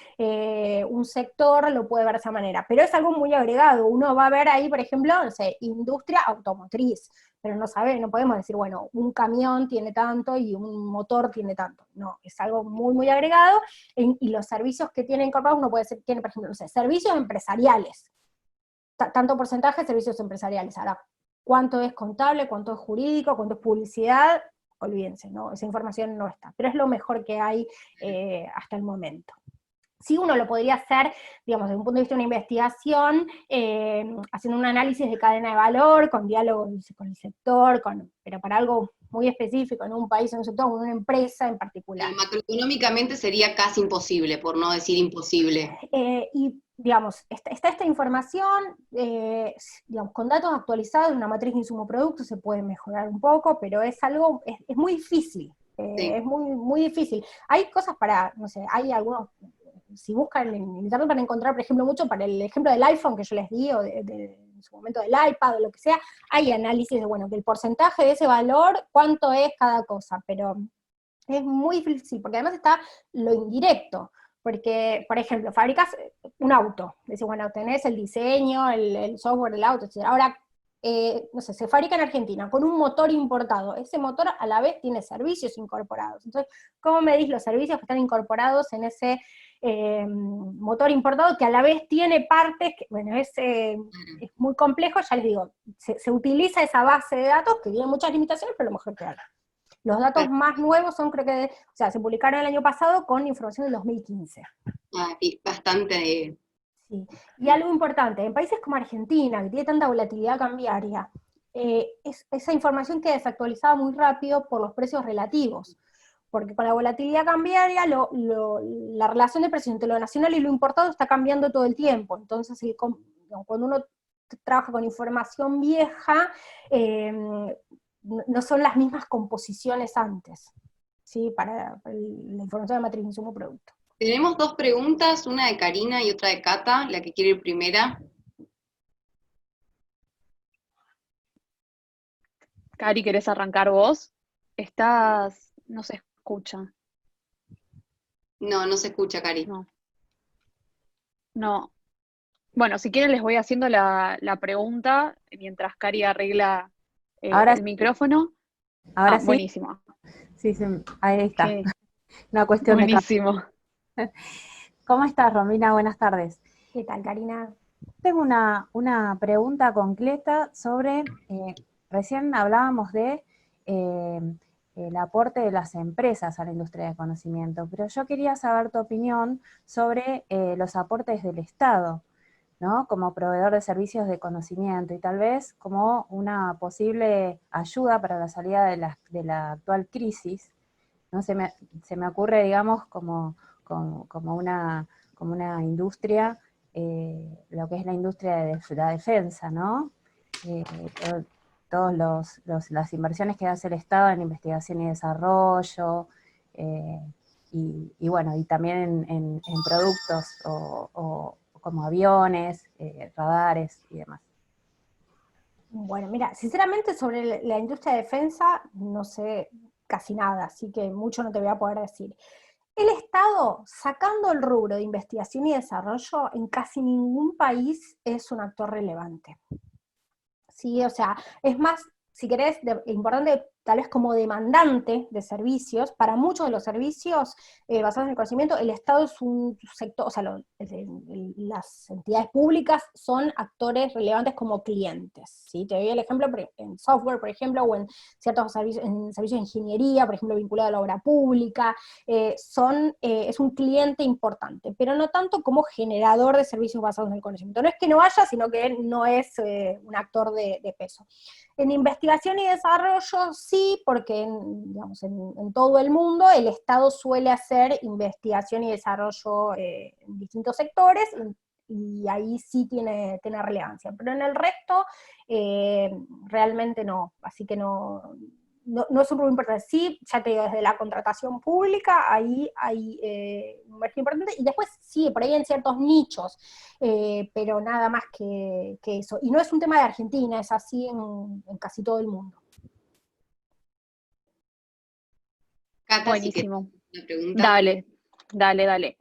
un sector, lo puede ver de esa manera. Pero es algo muy agregado. Uno va a ver ahí, por ejemplo, no sé, industria automotriz, pero no podemos decir, bueno, un camión tiene tanto y un motor tiene tanto. No, es algo muy, muy agregado, y los servicios que tiene incorporados, uno puede decir, tiene, por ejemplo, no sé, servicios empresariales. Tanto porcentaje de servicios empresariales. Ahora, ¿cuánto es contable, cuánto es jurídico, cuánto es publicidad? Olvídense, ¿no? Esa información no está, pero es lo mejor que hay hasta el momento. Sí, uno lo podría hacer, digamos, desde un punto de vista de una investigación, haciendo un análisis de cadena de valor, con diálogos con el sector, pero para algo muy específico, en un país, en un sector, en una empresa en particular. Macroeconómicamente sería casi imposible, por no decir imposible. Y, digamos, está esta información, digamos, con datos actualizados de una matriz de insumo-producto se puede mejorar un poco, pero es algo, es muy difícil, Sí. es muy, muy difícil. Hay cosas para, no sé, hay algunos, si buscan en internet van a encontrar, por ejemplo, mucho para el ejemplo del iPhone que yo les di, o en su momento del iPad, o lo que sea, hay análisis de, bueno, que el porcentaje de ese valor, cuánto es cada cosa, pero es muy difícil, porque además está lo indirecto, porque, por ejemplo, fabricas un auto, decís, bueno, tenés el diseño, el software del auto, etc. Ahora, no sé, se fabrica en Argentina con un motor importado, ese motor a la vez tiene servicios incorporados, entonces, ¿cómo medís los servicios que están incorporados en ese motor importado que a la vez tiene partes, que, bueno, es muy complejo, ya les digo, se utiliza esa base de datos que tiene muchas limitaciones, pero lo mejor que haga. Los datos más nuevos son, creo que, o sea, se publicaron el año pasado con información del 2015. Bastante. Sí. Y algo importante, en países como Argentina, que tiene tanta volatilidad cambiaria, esa información queda desactualizada muy rápido por los precios relativos, porque con la volatilidad cambiaria, la relación de precios entre lo nacional y lo importado está cambiando todo el tiempo, entonces cuando uno trabaja con información vieja, no son las mismas composiciones antes, ¿sí? Para la información de matriz de insumo producto. Tenemos dos preguntas, una de Karina y otra de Cata, la que quiere ir primera. Cari, ¿querés arrancar vos? No se escucha. No, no se escucha, Cari. No. No. Bueno, si quieren les voy haciendo la pregunta mientras Cari arregla Ahora el sí, micrófono. ahora sí. Buenísimo. Sí, ahí está. ¿Qué? Una cuestión de Buenísimo. ¿Cómo estás, Romina? Buenas tardes. ¿Qué tal, Karina? Tengo una pregunta concreta sobre, recién hablábamos de el aporte de las empresas a la industria de conocimiento, pero yo quería saber tu opinión sobre los aportes del Estado, ¿no? Como proveedor de servicios de conocimiento y tal vez como una posible ayuda para la salida de la actual crisis, ¿no? Se me ocurre, digamos, como una industria, lo que es la industria de la defensa, ¿no? Todas las inversiones que hace el Estado en investigación y desarrollo, y bueno, y también en productos o como aviones, radares y demás. Bueno, mira, sinceramente sobre la industria de defensa no sé casi nada, así que mucho no te voy a poder decir. El Estado, sacando el rubro de investigación y desarrollo, en casi ningún país es un actor relevante. Sí, o sea, es más, si querés, importante tal vez como demandante de servicios, para muchos de los servicios basados en el conocimiento, el Estado es un sector, o sea, las entidades públicas son actores relevantes como clientes, ¿sí? Te doy el ejemplo en software, por ejemplo, o en ciertos servicios, de ingeniería, por ejemplo, vinculado a la obra pública, es un cliente importante, pero no tanto como generador de servicios basados en el conocimiento. No es que no haya, sino que no es un actor de peso. En investigación y desarrollo sí, porque digamos, en todo el mundo el Estado suele hacer investigación y desarrollo en distintos sectores, y ahí sí tiene relevancia, pero en el resto realmente no, así que no es un rubro importante. Sí, ya te digo, desde la contratación pública, ahí hay un margen importante, y después sí, por ahí en ciertos nichos, pero nada más que eso. Y no es un tema de Argentina, es así en casi todo el mundo. Cata, Buenísimo. si quieres una pregunta. Dale.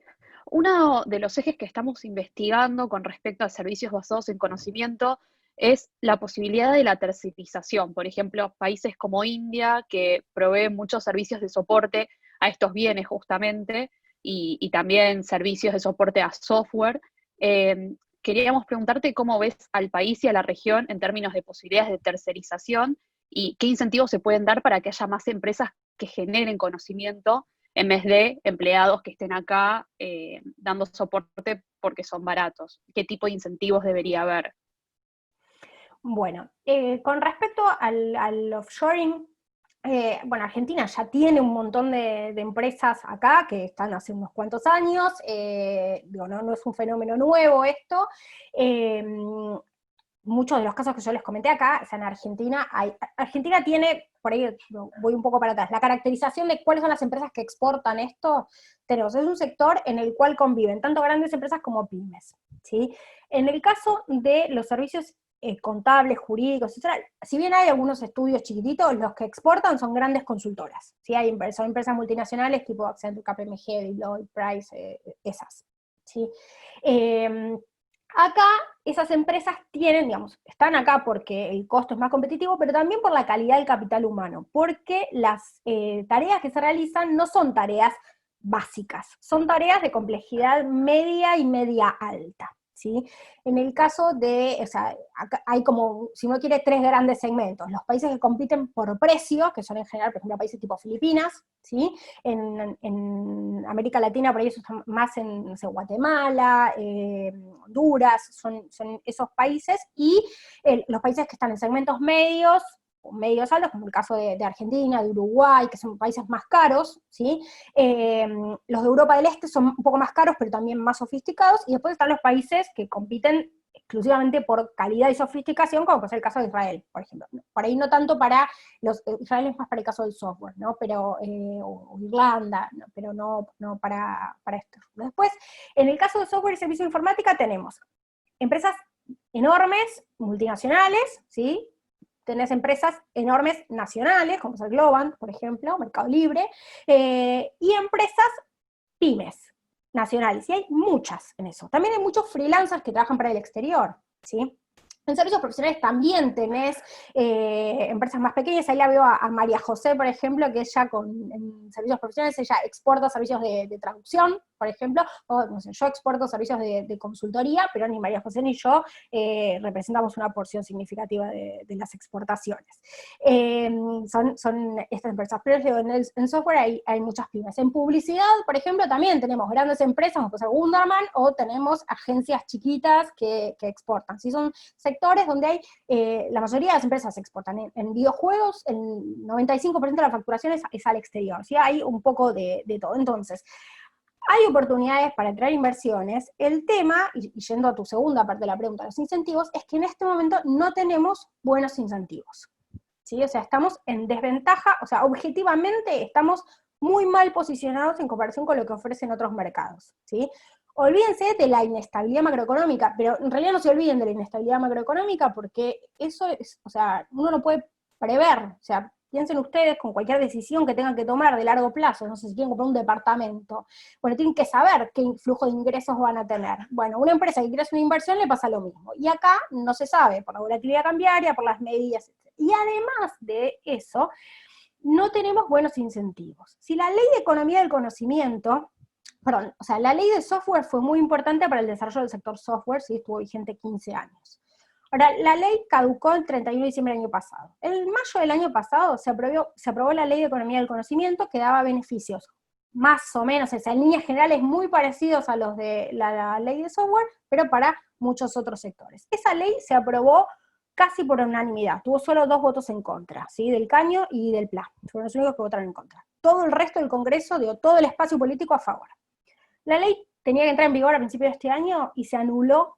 Uno de los ejes que estamos investigando con respecto a servicios basados en conocimiento es la posibilidad de la tercerización. Por ejemplo, países como India, que proveen muchos servicios de soporte a estos bienes justamente, y también servicios de soporte a software. Queríamos preguntarte cómo ves al país y a la región en términos de posibilidades de tercerización y qué incentivos se pueden dar para que haya más empresas que generen conocimiento en vez de empleados que estén acá dando soporte porque son baratos. ¿Qué tipo de incentivos debería haber? Bueno, con respecto al offshoring, bueno, Argentina ya tiene un montón de empresas acá que están hace unos cuantos años, digo, no es un fenómeno nuevo esto. Muchos de los casos que yo les comenté acá, o sea, en Argentina, Argentina tiene, por ahí voy un poco para atrás, la caracterización de cuáles son las empresas que exportan esto, es un sector en el cual conviven tanto grandes empresas como pymes, ¿sí? En el caso de los servicios contables, jurídicos, etc., si bien hay algunos estudios chiquititos, los que exportan son grandes consultoras, ¿sí? Son empresas multinacionales tipo Accenture, KPMG, Deloitte, Price, esas, ¿sí? Acá esas empresas tienen, digamos, están acá porque el costo es más competitivo, pero también por la calidad del capital humano, porque las tareas que se realizan no son tareas básicas, son tareas de complejidad media y media alta, ¿sí? En el caso de, o sea, acá hay como, si uno quiere, tres grandes segmentos. Los países que compiten por precio, que son en general, por ejemplo, países tipo Filipinas, ¿sí? En América Latina, por ahí eso está más en, no sé, Guatemala, Honduras, son esos países, y los países que están en segmentos medios altos, como el caso de Argentina, de Uruguay, que son países más caros, ¿sí? Los de Europa del Este son un poco más caros, pero también más sofisticados, y después están los países que compiten exclusivamente por calidad y sofisticación, como puede ser el caso de Israel, por ejemplo. Por ahí no tanto para Israel es más para el caso del software, ¿no? Pero, o Irlanda, ¿no? Pero no para esto. Después, en el caso de software y servicio de informática tenemos empresas enormes, multinacionales, ¿sí? Tenés empresas enormes nacionales, como es el Globant, por ejemplo, Mercado Libre, y empresas pymes nacionales, y hay muchas en eso. También hay muchos freelancers que trabajan para el exterior, ¿sí? En servicios profesionales también tenés empresas más pequeñas. Ahí la veo a María José, por ejemplo, que ella en servicios profesionales, ella exporta servicios de traducción, por ejemplo, o no sé, yo exporto servicios de consultoría, pero ni María José ni yo representamos una porción significativa de las exportaciones. Son estas empresas, pero en software hay muchas pymes. En publicidad, por ejemplo, también tenemos grandes empresas, como puede ser Wunderman, o tenemos agencias chiquitas que exportan. ¿Sí? Son sectores donde hay, la mayoría de las empresas exportan. En videojuegos, el 95% de la facturación es al exterior, ¿sí? Hay un poco de todo. Entonces, hay oportunidades para traer inversiones. El tema, y yendo a tu segunda parte de la pregunta, los incentivos, es que en este momento no tenemos buenos incentivos, ¿sí? O sea, estamos en desventaja, o sea, objetivamente estamos muy mal posicionados en comparación con lo que ofrecen otros mercados, ¿sí? Olvídense de la inestabilidad macroeconómica, pero en realidad no se olviden de la inestabilidad macroeconómica porque eso es, o sea, uno no puede prever, o sea, piensen ustedes con cualquier decisión que tengan que tomar de largo plazo, no sé si quieren comprar un departamento, bueno, tienen que saber qué flujo de ingresos van a tener. Bueno, una empresa que quiere hacer una inversión le pasa lo mismo, y acá no se sabe, por la volatilidad cambiaria, por las medidas, etc. Y además de eso, no tenemos buenos incentivos. Si la ley de economía del conocimiento, perdón, o sea, la ley de software fue muy importante para el desarrollo del sector software, sí, estuvo vigente 15 años. Ahora, la ley caducó el 31 de diciembre del año pasado. En mayo del año pasado se aprobó la ley de economía del conocimiento que daba beneficios más o menos, o sea, en líneas generales muy parecidos a los de la ley de software, pero para muchos otros sectores. Esa ley se aprobó casi por unanimidad, tuvo solo 2 votos en contra, ¿sí? Del Caño y del PLA, fueron los únicos que votaron en contra. Todo el resto del Congreso dio todo el espacio político a favor. La ley tenía que entrar en vigor a principios de este año y se anuló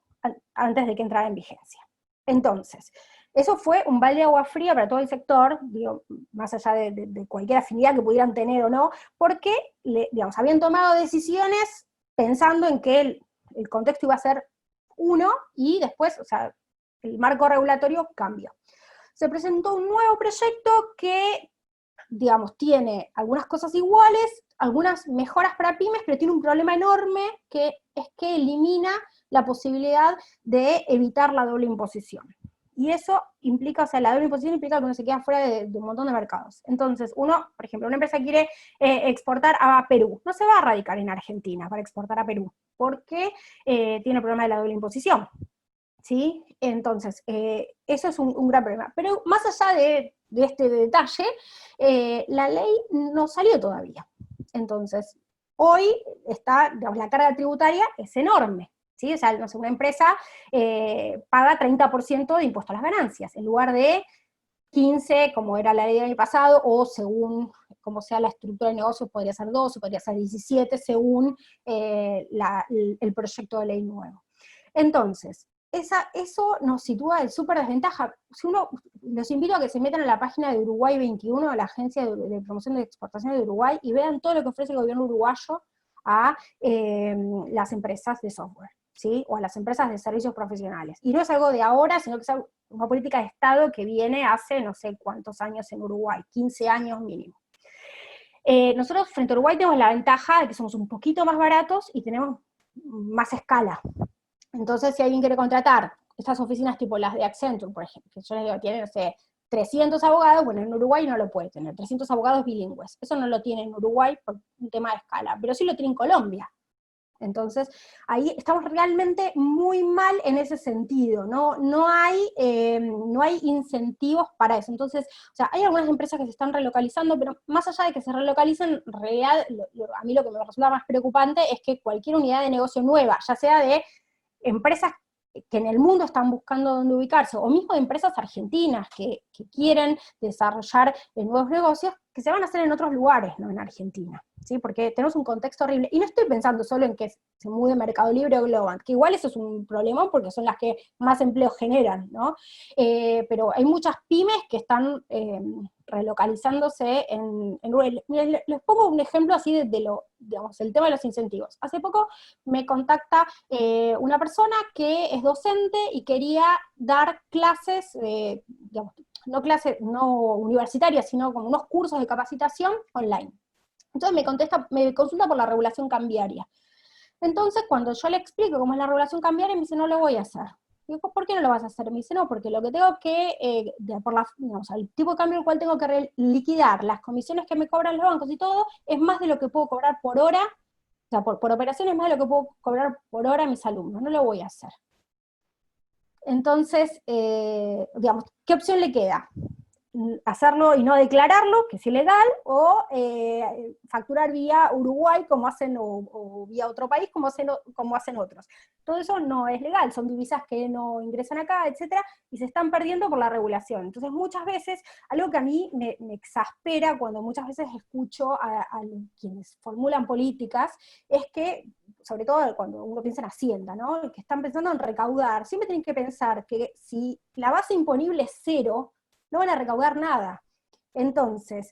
antes de que entrara en vigencia. Entonces, eso fue un balde de agua fría para todo el sector, digo, más allá de cualquier afinidad que pudieran tener o no, porque, digamos, habían tomado decisiones pensando en que el contexto iba a ser uno, y después, o sea, el marco regulatorio cambió. Se presentó un nuevo proyecto que, digamos, tiene algunas cosas iguales, algunas mejoras para pymes, pero tiene un problema enorme, que es que elimina la posibilidad de evitar la doble imposición. Y eso implica, o sea, la doble imposición implica que uno se queda fuera de un montón de mercados. Entonces, uno, por ejemplo, una empresa quiere exportar a Perú, no se va a radicar en Argentina para exportar a Perú, porque tiene el problema de la doble imposición, ¿sí? Entonces, eso es un gran problema. Pero más allá de este detalle, la ley no salió todavía. Entonces, hoy está, digamos, la carga tributaria es enorme, ¿sí? O sea, no sé, una empresa paga 30% de impuesto a las ganancias, en lugar de 15, como era la ley del año pasado, o según como sea la estructura del negocio, podría ser 12, podría ser 17, según el proyecto de ley nuevo. Entonces, eso nos sitúa en súper desventaja. Los invito a que se metan a la página de Uruguay 21, a la Agencia de Promoción de Exportación de Uruguay, y vean todo lo que ofrece el gobierno uruguayo a las empresas de software, ¿sí? O a las empresas de servicios profesionales. Y no es algo de ahora, sino que es una política de Estado que viene hace no sé cuántos años en Uruguay, 15 años mínimo. Nosotros frente a Uruguay tenemos la ventaja de que somos un poquito más baratos y tenemos más escala. Entonces, si alguien quiere contratar estas oficinas tipo las de Accenture, por ejemplo, que yo les digo, tienen, no sé, 300 abogados, bueno, en Uruguay no lo puede tener, 300 abogados bilingües. Eso no lo tiene en Uruguay por un tema de escala, pero sí lo tiene en Colombia. Entonces, ahí estamos realmente muy mal en ese sentido, no hay incentivos para eso. Entonces, o sea, hay algunas empresas que se están relocalizando, pero más allá de que se relocalicen, en realidad, a mí lo que me resulta más preocupante es que cualquier unidad de negocio nueva, ya sea de empresas que en el mundo están buscando dónde ubicarse, o mismo de empresas argentinas que quieren desarrollar nuevos negocios, que se van a hacer en otros lugares, no en Argentina, ¿sí? Porque tenemos un contexto horrible, y no estoy pensando solo en que se mude Mercado Libre o Globant, que igual eso es un problemón porque son las que más empleo generan, ¿no? Pero hay muchas pymes que están relocalizándose en Uruguay. Les pongo un ejemplo así digamos, el tema de los incentivos. Hace poco me contacta una persona que es docente y quería dar clases, digamos, no universitarias, sino como unos cursos de capacitación online. Entonces me consulta por la regulación cambiaria. Entonces, cuando yo le explico cómo es la regulación cambiaria, me dice, no lo voy a hacer. Digo, ¿por qué no lo vas a hacer? Me dice, no, porque lo que tengo que, digamos, el tipo de cambio al cual tengo que liquidar, las comisiones que me cobran los bancos y todo, es más de lo que puedo cobrar por hora, o sea, por operación es más de lo que puedo cobrar por hora a mis alumnos, no lo voy a hacer. Entonces, digamos, ¿qué opción le queda? Hacerlo y no declararlo, que es ilegal, o facturar vía Uruguay como hacen, o vía otro país como hacen otros. Todo eso no es legal, son divisas que no ingresan acá, etcétera, y se están perdiendo por la regulación. Entonces muchas veces, algo que a mí me exaspera cuando muchas veces escucho a quienes formulan políticas, es que, sobre todo cuando uno piensa en Hacienda, ¿no? Que están pensando en recaudar, siempre tienen que pensar que si la base imponible es cero, no van a recaudar nada. Entonces,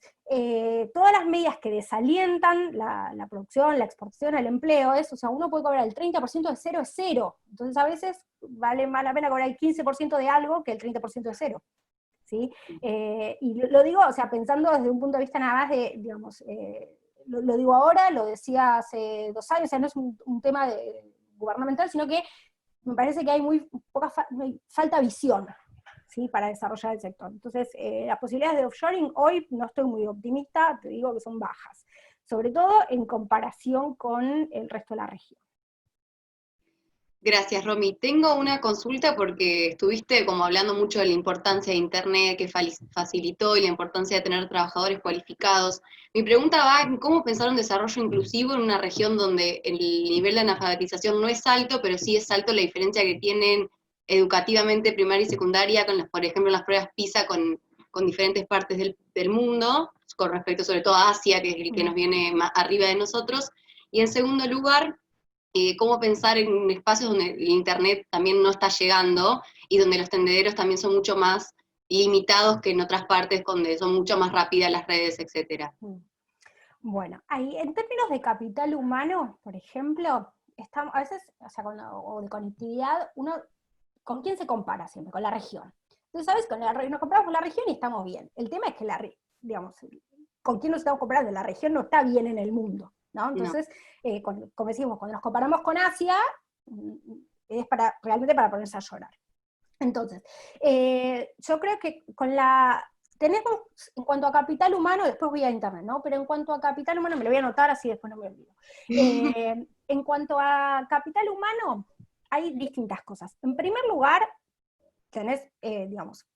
todas las medidas que desalientan la producción, la exportación, el empleo, o sea, uno puede cobrar el 30% de cero es cero. Entonces, a veces vale más la pena cobrar el 15% de algo que el 30% de cero. ¿Sí? Y lo digo, o sea, pensando desde un punto de vista nada más de, digamos, lo digo ahora, lo decía hace 2 años, o sea, no es un tema gubernamental, sino que me parece que hay muy poca falta visión, ¿sí? Para desarrollar el sector. Entonces, las posibilidades de offshoring hoy no estoy muy optimista, te digo que son bajas, sobre todo en comparación con el resto de la región. Gracias, Romy. Tengo una consulta porque estuviste como hablando mucho de la importancia de Internet que facilitó y la importancia de tener trabajadores cualificados. Mi pregunta va en cómo pensar un desarrollo inclusivo en una región donde el nivel de analfabetización no es alto, pero sí es alto la diferencia que tienen educativamente primaria y secundaria, por ejemplo, las pruebas PISA con diferentes partes del mundo, con respecto sobre todo a Asia, que es el que nos viene más arriba de nosotros. Y en segundo lugar, cómo pensar en espacios donde el Internet también no está llegando y donde los tendederos también son mucho más limitados que en otras partes donde son mucho más rápidas las redes, etc. Bueno, ahí en términos de capital humano, por ejemplo, a veces, o sea, o de conectividad, uno, ¿con quién se compara siempre? Con la región. Entonces, ¿sabes? Nos comparamos con la región y estamos bien. El tema es que, digamos, ¿con quién nos estamos comparando? La región no está bien en el mundo, ¿no? Entonces, como decimos, cuando nos comparamos con Asia, es realmente para ponerse a llorar. Entonces, yo creo que tenemos, en cuanto a capital humano, después voy a Internet, ¿no? Pero en cuanto a capital humano, me lo voy a anotar así después no me olvido. En cuanto a capital humano, hay distintas cosas. En primer lugar, tenés, digamos,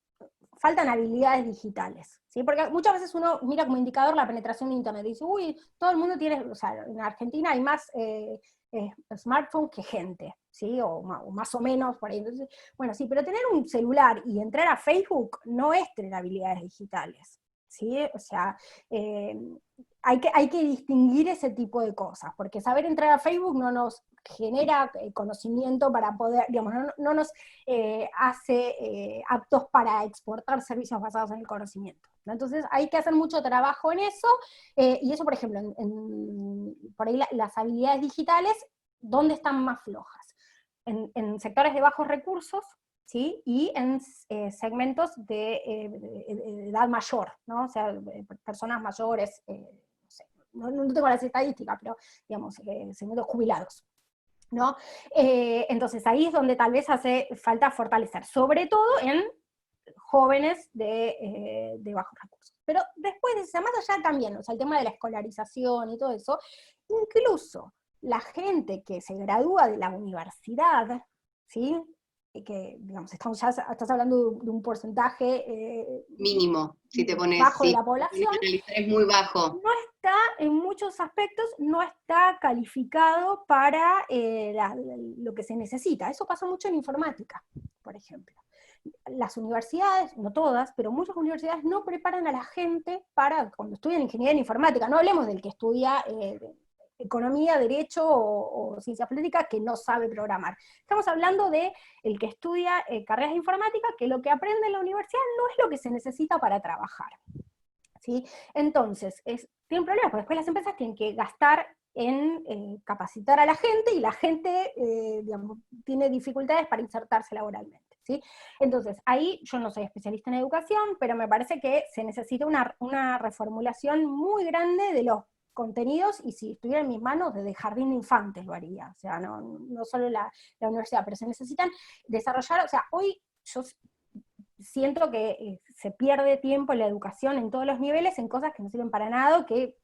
faltan habilidades digitales, ¿sí? Porque muchas veces uno mira como indicador la penetración de Internet y dice, uy, todo el mundo tiene, o sea, en Argentina hay más smartphone que gente, ¿sí? O más o menos por ahí. Entonces, bueno, sí, pero tener un celular y entrar a Facebook no es tener habilidades digitales, ¿sí? O sea, hay que distinguir ese tipo de cosas, porque saber entrar a Facebook no nos genera conocimiento para poder, digamos, no nos hace aptos para exportar servicios basados en el conocimiento, ¿no? Entonces hay que hacer mucho trabajo en eso, y eso, por ejemplo, por ahí las habilidades digitales, ¿dónde están más flojas? En sectores de bajos recursos, ¿sí? Y en segmentos de edad mayor, ¿no? O sea, personas mayores, no tengo las estadísticas, pero digamos, segmentos jubilados, ¿no? Entonces ahí es donde tal vez hace falta fortalecer, sobre todo en jóvenes de bajos recursos. Pero después de eso, más allá también, o sea, el tema de la escolarización y todo eso, incluso la gente que se gradúa de la universidad, ¿sí? Que, digamos, estás hablando de un porcentaje Mínimo, si te pones, bajo de sí, la población, es muy bajo. no está, en muchos aspectos, no está calificado para lo que se necesita. Eso pasa mucho en informática, por ejemplo. Las universidades, no todas, pero muchas universidades no preparan a la gente para, cuando estudian ingeniería en informática, no hablemos del que estudia economía, derecho o ciencia política, que no sabe programar. Estamos hablando de el que estudia carreras de informática, que lo que aprende en la universidad no es lo que se necesita para trabajar, ¿sí? Entonces, tiene un problema, porque después las empresas tienen que gastar en capacitar a la gente, y la gente, digamos, tiene dificultades para insertarse laboralmente, ¿sí? Entonces, ahí yo no soy especialista en educación, pero me parece que se necesita una reformulación muy grande de los contenidos, y si estuviera en mis manos, desde jardín de infantes lo haría, o sea, no solo la universidad, pero se necesitan desarrollar, o sea, hoy yo siento que se pierde tiempo en la educación en todos los niveles en cosas que no sirven para nada, que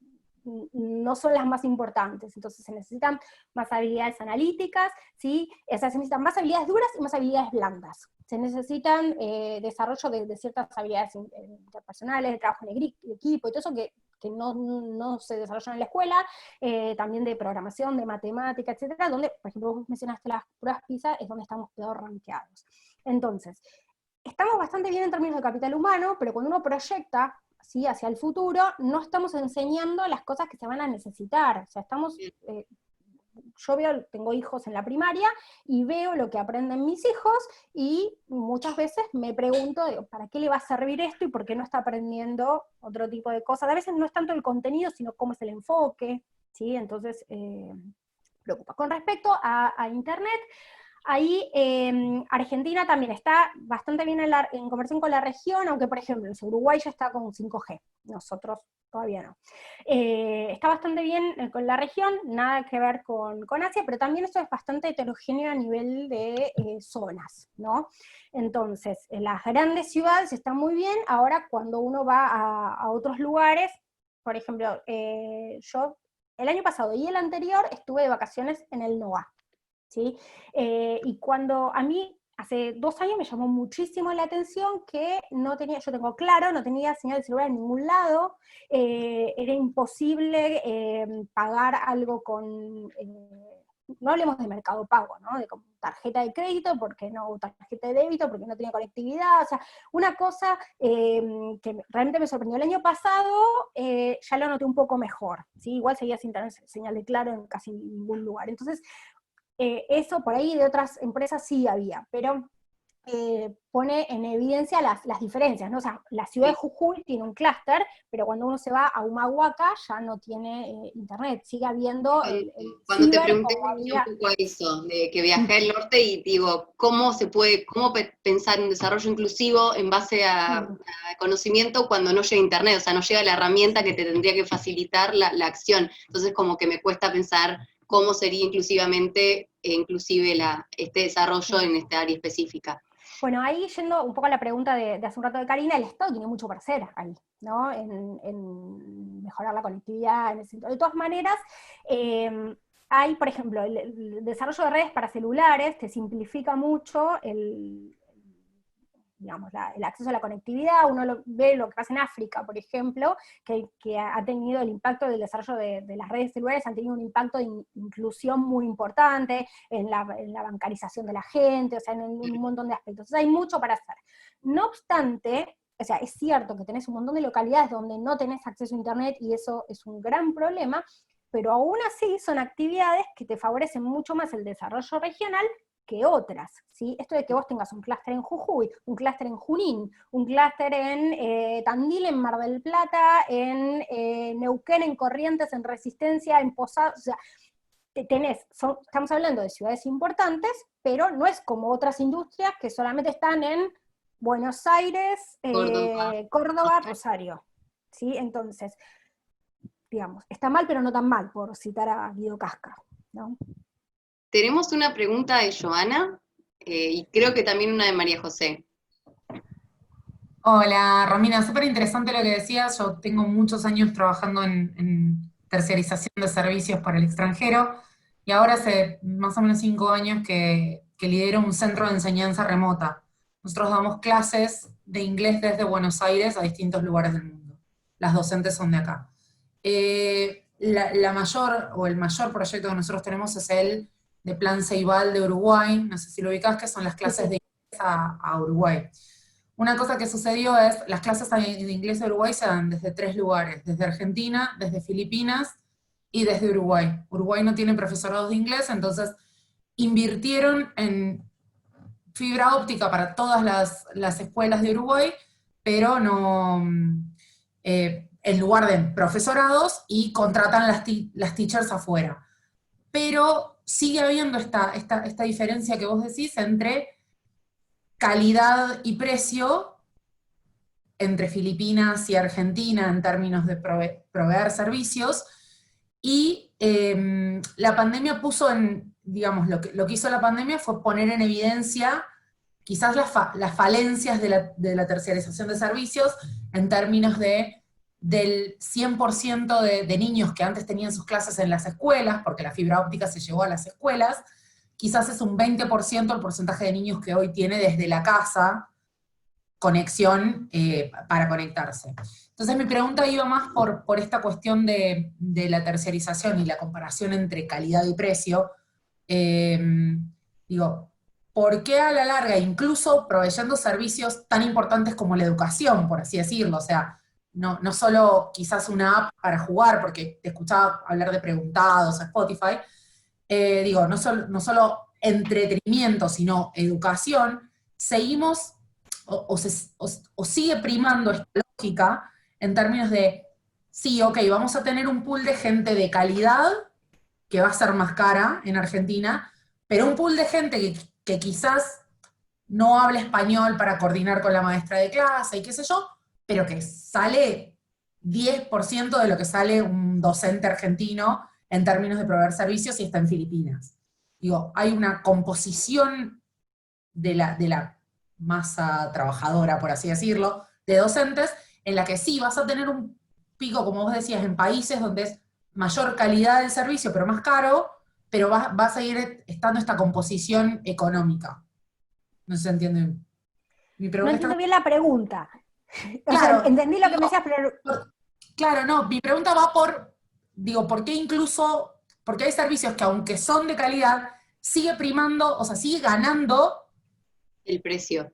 no son las más importantes. Entonces se necesitan más habilidades analíticas, ¿sí? O sea, se necesitan más habilidades duras y más habilidades blandas. Se necesitan desarrollo de ciertas habilidades interpersonales, de trabajo en equipo y todo eso que no se desarrollan en la escuela, también de programación, de matemática, etcétera, donde, por ejemplo, vos mencionaste las pruebas PISA, es donde estamos peor rankeados. Entonces, estamos bastante bien en términos de capital humano, pero cuando uno proyecta, ¿sí?, hacia el futuro, no estamos enseñando las cosas que se van a necesitar. O sea, yo tengo hijos en la primaria, y veo lo que aprenden mis hijos, y muchas veces me pregunto, digo, ¿para qué le va a servir esto y por qué no está aprendiendo otro tipo de cosas? A veces no es tanto el contenido, sino cómo es el enfoque, ¿sí? Entonces, preocupa. Con respecto a Internet, ahí Argentina también está bastante bien en conversión con la región, aunque por ejemplo Uruguay ya está con 5G, nosotros todavía no. Está bastante bien con la región, nada que ver con Asia, pero también esto es bastante heterogéneo a nivel de zonas, ¿no? Entonces, en las grandes ciudades está muy bien. Ahora cuando uno va a otros lugares, por ejemplo, yo el año pasado y el anterior estuve de vacaciones en el NOA, ¿sí? Y cuando a mí, hace 2 años me llamó muchísimo la atención que no tenía, yo tengo claro, no tenía señal de celular en ningún lado, era imposible pagar algo con, no hablemos de Mercado Pago, ¿no? De tarjeta de crédito, porque no, tarjeta de débito, porque no tenía conectividad, o sea, una cosa que realmente me sorprendió. El año pasado ya lo noté un poco mejor, ¿sí? Igual seguía sin tener señal de Claro en casi ningún lugar. Entonces, eso por ahí de otras empresas sí había, pero pone en evidencia las diferencias, ¿no? O sea, la ciudad de Jujuy tiene un clúster, pero cuando uno se va a Humahuaca ya no tiene internet, sigue habiendo Cuando te ciber pregunté como había. un poco eso, de que viajé al norte y digo, ¿cómo pensar un desarrollo inclusivo en base a conocimiento cuando no llega internet? O sea, no llega la herramienta que te tendría que facilitar la acción. Entonces como que me cuesta pensar cómo sería inclusive este desarrollo en esta área específica. Bueno, ahí yendo un poco a la pregunta de hace un rato de Karina, el Estado tiene mucho para hacer ahí, ¿no? En mejorar la conectividad, en ese sentido. De todas maneras, hay, por ejemplo, el desarrollo de redes para celulares te simplifica mucho digamos, el acceso a la conectividad. Uno ve lo que pasa en África, por ejemplo, que ha tenido el impacto del desarrollo de las redes celulares, han tenido un impacto de inclusión muy importante en la bancarización de la gente, o sea, en un montón de aspectos. Entonces hay mucho para hacer. No obstante, o sea, es cierto que tenés un montón de localidades donde no tenés acceso a internet y eso es un gran problema, pero aún así son actividades que te favorecen mucho más el desarrollo regional que otras, ¿sí? Esto de que vos tengas un clúster en Jujuy, un clúster en Junín, un clúster en Tandil, en Mar del Plata, en Neuquén, en Corrientes, en Resistencia, en Posadas, o sea, estamos hablando de ciudades importantes, pero no es como otras industrias que solamente están en Buenos Aires, Córdoba, Rosario, ¿sí? Entonces, digamos, está mal pero no tan mal, por citar a Guido Casca, ¿no? Tenemos una pregunta de Joana, y creo que también una de María José. Hola, Romina, súper interesante lo que decías. Yo tengo muchos años trabajando en terciarización de servicios para el extranjero y ahora hace más o menos 5 años que lidero un centro de enseñanza remota. Nosotros damos clases de inglés desde Buenos Aires a distintos lugares del mundo. Las docentes son de acá. El mayor proyecto que nosotros tenemos es el de Plan Ceibal de Uruguay, no sé si lo ubicás, que son las clases de inglés a Uruguay. Una cosa que sucedió es, las clases de inglés de Uruguay se dan desde 3 lugares, desde Argentina, desde Filipinas y desde Uruguay. Uruguay no tiene profesorados de inglés, entonces invirtieron en fibra óptica para todas las escuelas de Uruguay, pero no, en lugar de profesorados, y contratan las teachers afuera. Pero sigue habiendo esta diferencia que vos decís entre calidad y precio entre Filipinas y Argentina en términos de proveer servicios, y la pandemia puso digamos, lo que hizo la pandemia fue poner en evidencia quizás las falencias de la terciarización de servicios en términos del 100% de niños que antes tenían sus clases en las escuelas, porque la fibra óptica se llevó a las escuelas, quizás es un 20% el porcentaje de niños que hoy tiene desde la casa conexión para conectarse. Entonces mi pregunta iba más por esta cuestión de la terciarización y la comparación entre calidad y precio. Digo, ¿por qué a la larga, incluso proveyendo servicios tan importantes como la educación, por así decirlo? O sea, no solo quizás una app para jugar, porque te escuchaba hablar de preguntados a Spotify, digo, no solo entretenimiento, sino educación, seguimos o sigue primando esta lógica en términos de, sí, ok, vamos a tener un pool de gente de calidad que va a ser más cara en Argentina, pero un pool de gente que quizás no habla español para coordinar con la maestra de clase y qué sé yo, pero que sale 10% de lo que sale un docente argentino en términos de proveer servicios y está en Filipinas. Digo, hay una composición de la masa trabajadora, por así decirlo, de docentes, en la que sí vas a tener un pico, como vos decías, en países donde es mayor calidad del servicio, pero más caro, pero va a seguir estando esta composición económica. No sé si entienden. Mi pregunta no entiendo está... bien la pregunta. Claro, o sea, entendí lo que me decías, pero... Claro, no, mi pregunta va ¿por qué incluso, porque hay servicios que aunque son de calidad, sigue primando, o sea, sigue ganando El precio.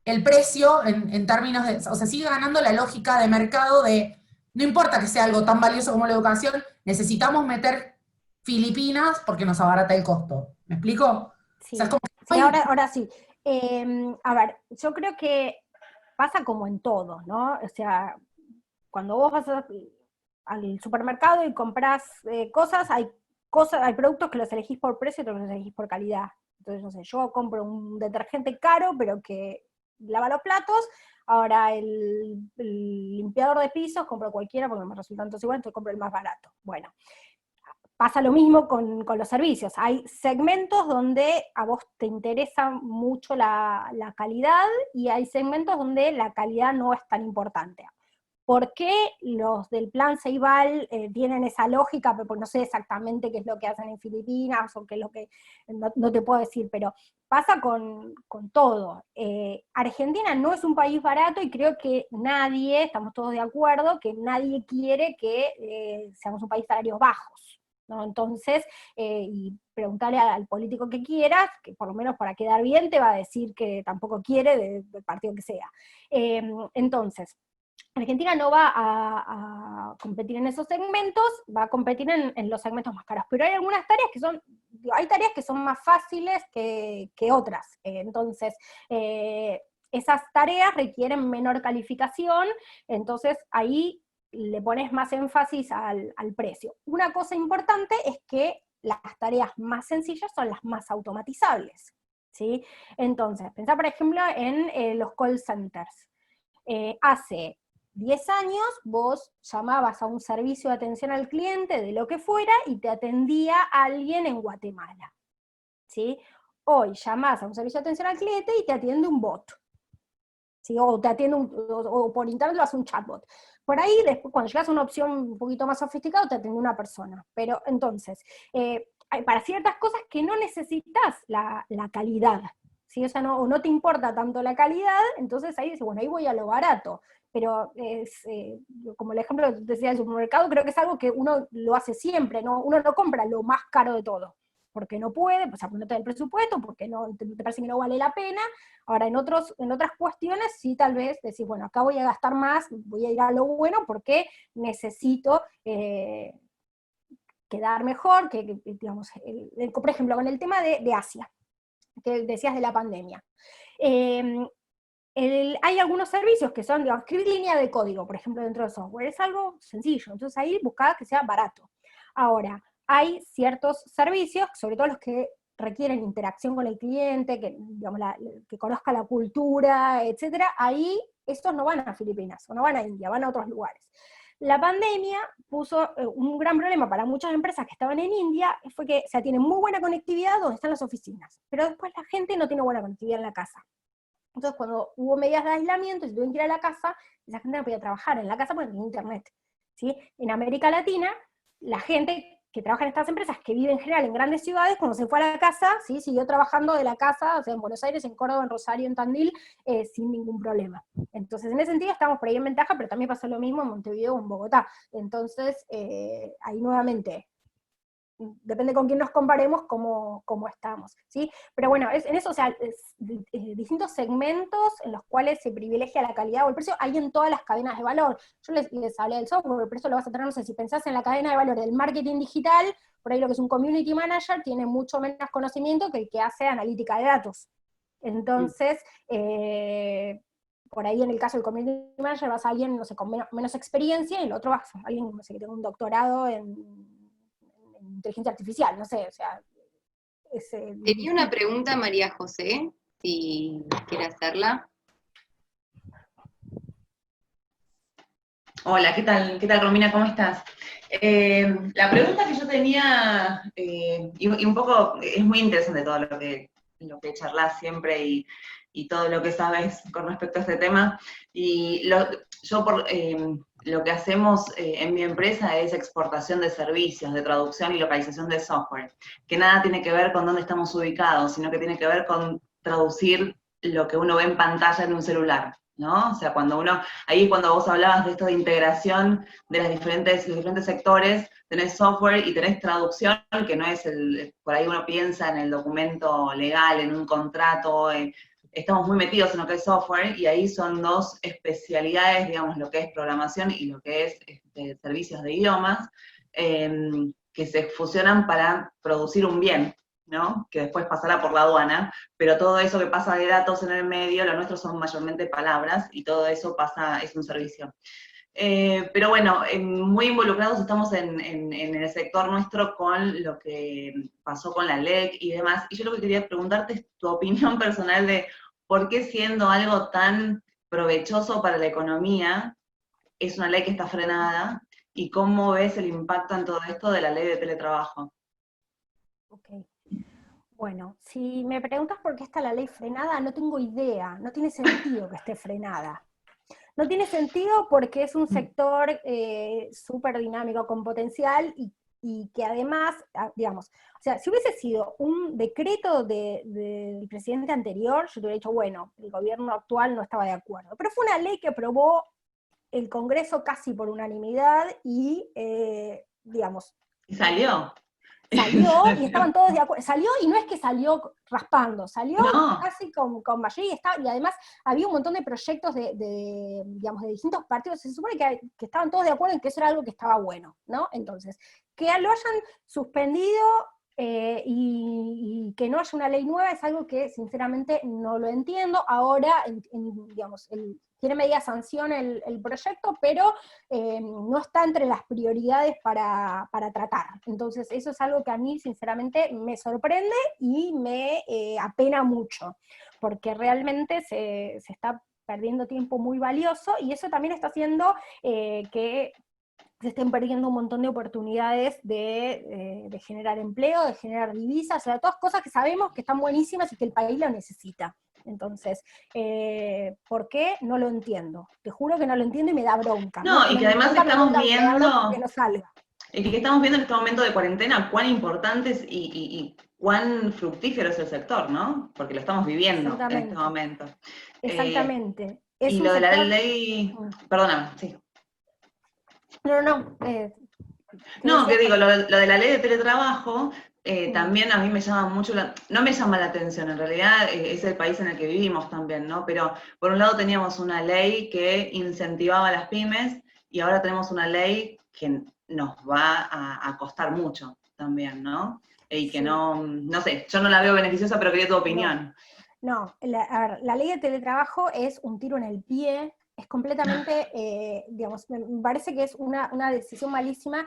el precio en términos de, o sea, sigue ganando la lógica de mercado de, no importa que sea algo tan valioso como la educación, necesitamos meter Filipinas porque nos abarata el costo. ¿Me explico? Sí, O sea, es como que sí, ahora sí. A ver, yo creo que pasa como en todo, ¿no? O sea, cuando vos vas al supermercado y compras cosas, hay productos que los elegís por precio y otros que los elegís por calidad. Entonces, no sé, yo compro un detergente caro, pero que lava los platos. Ahora el limpiador de pisos compro cualquiera porque me resultan todos iguales, entonces compro el más barato. Bueno, pasa lo mismo con los servicios. Hay segmentos donde a vos te interesa mucho la calidad y hay segmentos donde la calidad no es tan importante. ¿Por qué los del plan Ceibal tienen esa lógica? Porque no sé exactamente qué es lo que hacen en Filipinas, o qué es lo que, no te puedo decir, pero pasa con todo. Argentina no es un país barato y creo que nadie, estamos todos de acuerdo, que nadie quiere que seamos un país de salarios bajos, ¿no? Entonces, y preguntarle al político que quieras, que por lo menos para quedar bien te va a decir que tampoco quiere del partido que sea. Entonces, Argentina no va a competir en esos segmentos, va a competir en los segmentos más caros, pero hay algunas tareas que son, hay tareas que son más fáciles que otras, entonces esas tareas requieren menor calificación, entonces ahí le pones más énfasis al precio. Una cosa importante es que las tareas más sencillas son las más automatizables, ¿sí? Entonces, pensá por ejemplo en los call centers. Hace 10 años vos llamabas a un servicio de atención al cliente de lo que fuera y te atendía alguien en Guatemala, ¿sí? Hoy llamás a un servicio de atención al cliente y te atiende un bot, ¿sí? O te atiende o por internet lo hace un chatbot. Por ahí, después, cuando llegas a una opción un poquito más sofisticada, te atiende una persona. Pero entonces, hay para ciertas cosas que no necesitas la calidad, ¿sí? O sea, no te importa tanto la calidad, entonces ahí dices, bueno, ahí voy a lo barato. Pero como el ejemplo que te decía del supermercado, creo que es algo que uno lo hace siempre, ¿no? Uno no compra lo más caro de todo, porque no puede, pues porque no te da el presupuesto, porque no, te parece que no vale la pena. Ahora, en otras cuestiones sí tal vez decís, bueno, acá voy a gastar más, voy a ir a lo bueno porque necesito quedar mejor, digamos, por ejemplo, con el tema de Asia, que decías de la pandemia. Hay algunos servicios que son, digamos, escribir línea de código, por ejemplo, dentro del software, es algo sencillo, entonces ahí buscaba que sea barato. Ahora, hay ciertos servicios, sobre todo los que requieren interacción con el cliente, que, digamos, que conozca la cultura, etcétera, ahí estos no van a Filipinas, o no van a India, van a otros lugares. La pandemia puso un gran problema para muchas empresas que estaban en India, fue que se tiene muy buena conectividad donde están las oficinas, pero después la gente no tiene buena conectividad en la casa. Entonces, cuando hubo medidas de aislamiento y se tuvieron que ir a la casa, esa gente no podía trabajar en la casa porque no tenía internet, ¿sí? En América Latina, la gente que trabaja en estas empresas, que vive en general en grandes ciudades, cuando se fue a la casa, ¿sí? Siguió trabajando de la casa, o sea, en Buenos Aires, en Córdoba, en Rosario, en Tandil, sin ningún problema. Entonces, en ese sentido estamos por ahí en ventaja, pero también pasó lo mismo en Montevideo o en Bogotá. Entonces, ahí nuevamente, depende con quién nos comparemos, cómo estamos, ¿sí? Pero bueno, en eso, o sea, distintos segmentos en los cuales se privilegia la calidad o el precio, hay en todas las cadenas de valor. Yo les hablé del software, pero eso lo vas a tener, no sé, si pensás en la cadena de valor del marketing digital, por ahí lo que es un community manager tiene mucho menos conocimiento que el que hace analítica de datos. Entonces, por ahí en el caso del community manager vas a alguien, no sé, con menos experiencia, y el otro vas a alguien, no sé, que tenga un doctorado en inteligencia artificial, no sé, o sea... Tenía una pregunta, María José, si quiere hacerla. Hola, ¿qué tal? ¿Qué tal, Romina? ¿Cómo estás? La pregunta que yo tenía, y un poco, es muy interesante todo lo que charlas siempre y todo lo que sabes con respecto a este tema, y lo que hacemos en mi empresa es exportación de servicios, de traducción y localización de software, que nada tiene que ver con dónde estamos ubicados, sino que tiene que ver con traducir lo que uno ve en pantalla en un celular, ¿no? O sea, ahí es cuando vos hablabas de esto de integración de los diferentes sectores, tenés software y tenés traducción, que no es por ahí uno piensa en el documento legal, en un contrato, estamos muy metidos en lo que es software, y ahí son dos especialidades, digamos, lo que es programación y lo que es servicios de idiomas, que se fusionan para producir un bien, ¿no? Que después pasará por la aduana, pero todo eso que pasa de datos en el medio, lo nuestro son mayormente palabras, y todo eso es un servicio. Pero bueno, muy involucrados estamos en el sector nuestro con lo que pasó con la LEC y demás, y yo lo que quería preguntarte es tu opinión personal de por qué, siendo algo tan provechoso para la economía, es una ley que está frenada, y cómo ves el impacto en todo esto de la ley de teletrabajo. Ok. Bueno, si me preguntas por qué está la ley frenada, no tengo idea, no tiene sentido que esté frenada. No tiene sentido porque es un sector súper dinámico, con potencial, y que además, digamos, o sea, si hubiese sido un decreto del presidente anterior, yo te hubiera dicho, bueno, el gobierno actual no estaba de acuerdo. Pero fue una ley que aprobó el Congreso casi por unanimidad y, digamos... ¿Y salió? Salió y estaban todos de acuerdo. Salió y no es que salió raspando, salió No. casi con mayoría y además había un montón de proyectos digamos, de distintos partidos. Se supone que estaban todos de acuerdo en que eso era algo que estaba bueno, ¿no? Entonces, que lo hayan suspendido y que no haya una ley nueva es algo que sinceramente no lo entiendo. Ahora, digamos, tiene media sanción el proyecto, pero no está entre las prioridades para tratar. Entonces, eso es algo que a mí, sinceramente, me sorprende y me apena mucho, porque realmente se está perdiendo tiempo muy valioso, y eso también está haciendo que se estén perdiendo un montón de oportunidades de generar empleo, de generar divisas, o sea, todas cosas que sabemos que están buenísimas y que el país lo necesita. Entonces, ¿por qué? No lo entiendo. Te juro que no lo entiendo y me da bronca. No, y que además estamos viendo... Que no salga. Y que estamos viendo en este momento de cuarentena cuán importante es y cuán fructífero es el sector, ¿no? Porque lo estamos viviendo en este momento. Exactamente. Y lo de la ley... Perdóname, sí. No. No, que digo, lo de la ley de teletrabajo, también a mí me llama mucho, no me llama la atención, en realidad es el país en el que vivimos también, ¿no? Pero por un lado teníamos una ley que incentivaba a las pymes, y ahora tenemos una ley que nos va a costar mucho también, ¿no? Y que no sé, yo no la veo beneficiosa, pero quería tu opinión. No, a ver, la ley de teletrabajo es un tiro en el pie, es completamente, digamos, me parece que es una decisión malísima.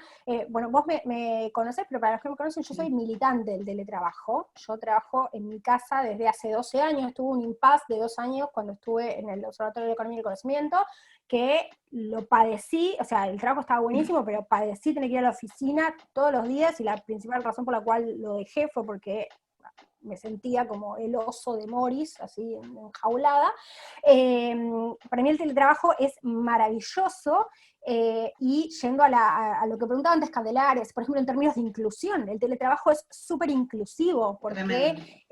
Bueno, vos me conocés, pero para los que me conocen, yo soy militante del teletrabajo. Yo trabajo en mi casa desde hace 12 años, tuve un impasse de 2 años cuando estuve en el Observatorio de Economía y Conocimiento, que lo padecí, o sea, el trabajo estaba buenísimo, pero padecí tener que ir a la oficina todos los días, y la principal razón por la cual lo dejé fue porque me sentía como el oso de Morris, así enjaulada. Para mí el teletrabajo es maravilloso, y yendo a lo que preguntaba antes Candelaria, por ejemplo, en términos de inclusión, el teletrabajo es súper inclusivo, porque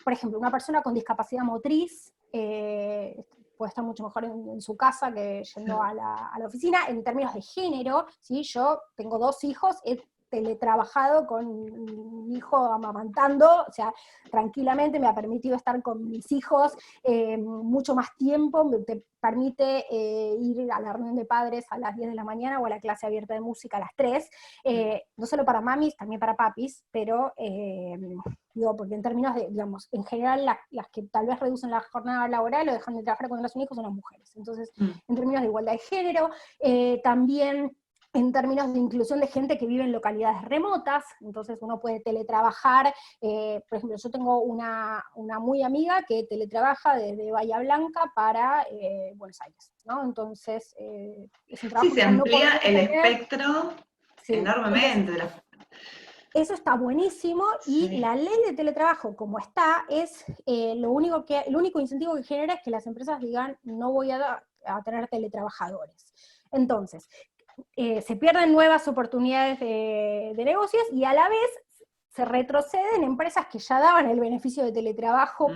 por ejemplo, una persona con discapacidad motriz puede estar mucho mejor en su casa que yendo a la oficina. En términos de género, ¿sí? Yo tengo 2 hijos, teletrabajado con mi hijo amamantando, o sea, tranquilamente me ha permitido estar con mis hijos mucho más tiempo, me permite ir a la reunión de padres a las 10 de la mañana o a la clase abierta de música a las 3, no solo para mamis, también para papis, pero digo, porque en términos de, digamos, en general las que tal vez reducen la jornada laboral o dejan de trabajar cuando nacen hijos son las mujeres. Entonces, en términos de igualdad de género, también en términos de inclusión de gente que vive en localidades remotas, entonces uno puede teletrabajar. Por ejemplo, yo tengo una muy amiga que teletrabaja desde Bahía Blanca para Buenos Aires, ¿no? Entonces, es un trabajo sí, se amplía el espectro enormemente. Eso está buenísimo, y la ley de teletrabajo como está, es el único incentivo que genera es que las empresas digan, no voy a tener teletrabajadores. Entonces, se pierden nuevas oportunidades de negocios, y a la vez se retroceden empresas que ya daban el beneficio de teletrabajo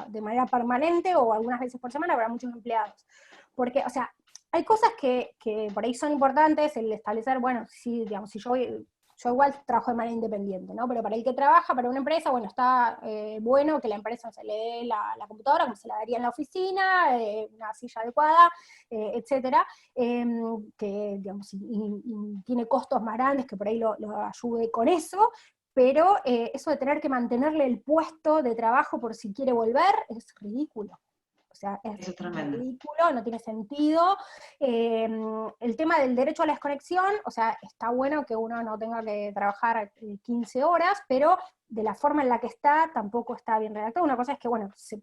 de manera permanente o algunas veces por semana para muchos empleados. Porque, o sea, hay cosas que por ahí son importantes, el establecer, bueno, sí, digamos, si yo igual trabajo de manera independiente, ¿no? Pero para el que trabaja para una empresa, bueno, está bueno que la empresa se le dé la computadora, como se la daría en la oficina, una silla adecuada, etcétera, que, digamos, y tiene costos más grandes que por ahí lo ayude con eso, pero eso de tener que mantenerle el puesto de trabajo por si quiere volver, es ridículo. O sea, es ridículo, no tiene sentido. El tema del derecho a la desconexión, o sea, está bueno que uno no tenga que trabajar 15 horas, pero de la forma en la que está, tampoco está bien redactado. Una cosa es que, bueno, se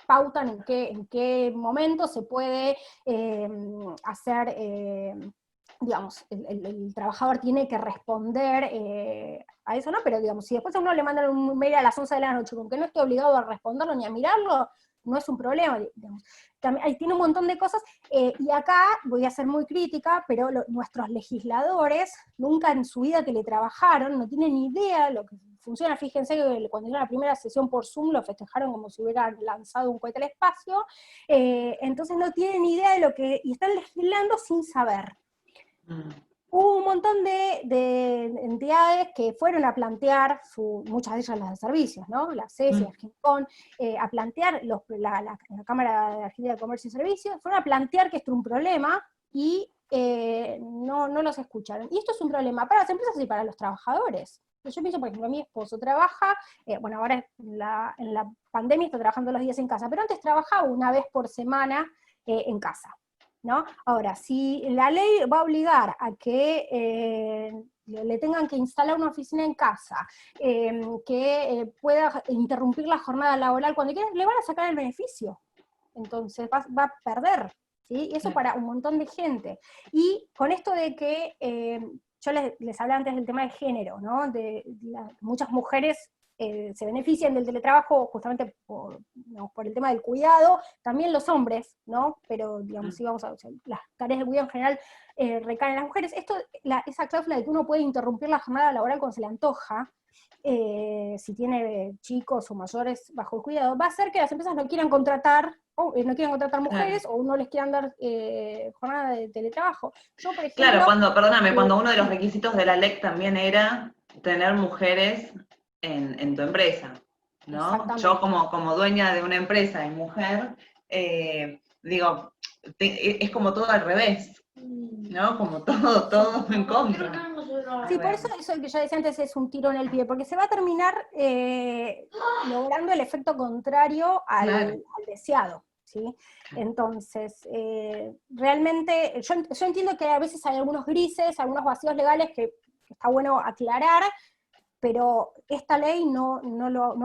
pautan en qué momento se puede hacer, digamos, el trabajador tiene que responder a eso, ¿no? Pero, digamos, si después a uno le mandan un mail a las 11 de la noche con que no esté obligado a responderlo ni a mirarlo, no es un problema, digamos. Ahí tiene un montón de cosas, y acá voy a ser muy crítica, pero nuestros legisladores nunca en su vida teletrabajaron, no tienen ni idea de lo que funciona. Fíjense que cuando hicieron la primera sesión por Zoom lo festejaron como si hubieran lanzado un cohete al espacio, entonces no tienen ni idea de lo que, y están legislando sin saber. Hubo un montón de entidades que fueron a plantear, muchas de ellas las de servicios, ¿no? La CESI, Argencon, a plantear, la Cámara de Argentina de Comercio y Servicios, fueron a plantear que esto era un problema, y no los escucharon. Y esto es un problema para las empresas y para los trabajadores. Yo pienso, por ejemplo, mi esposo trabaja, bueno, ahora en la pandemia está trabajando los días en casa, pero antes trabajaba una vez por semana en casa, ¿no? Ahora, si la ley va a obligar a que le tengan que instalar una oficina en casa, que pueda interrumpir la jornada laboral cuando quiera, le van a sacar el beneficio. Entonces va a perder, ¿sí? Y eso para un montón de gente. Y con esto de que, yo les hablaba antes del tema de género, ¿no? Muchas mujeres se benefician del teletrabajo justamente por el tema del cuidado, también los hombres, ¿no? Pero, digamos, si vamos a, o sea, las tareas de cuidado en general recaen en las mujeres. Esa cláusula de que uno puede interrumpir la jornada laboral cuando se le antoja, si tiene chicos o mayores bajo el cuidado, va a hacer que las empresas no quieran contratar, mujeres, o no les quieran dar jornada de teletrabajo. Yo, por ejemplo, Claro, cuando uno de los requisitos de la LEC también era tener mujeres en tu empresa, ¿no? Yo como dueña de una empresa y mujer, digo, es como todo al revés, ¿no? Como todo en contra. Sí, por eso que yo decía antes es un tiro en el pie, porque se va a terminar logrando el efecto contrario al deseado, ¿sí? Entonces, realmente, yo entiendo que a veces hay algunos grises, algunos vacíos legales que está bueno aclarar, pero esta ley no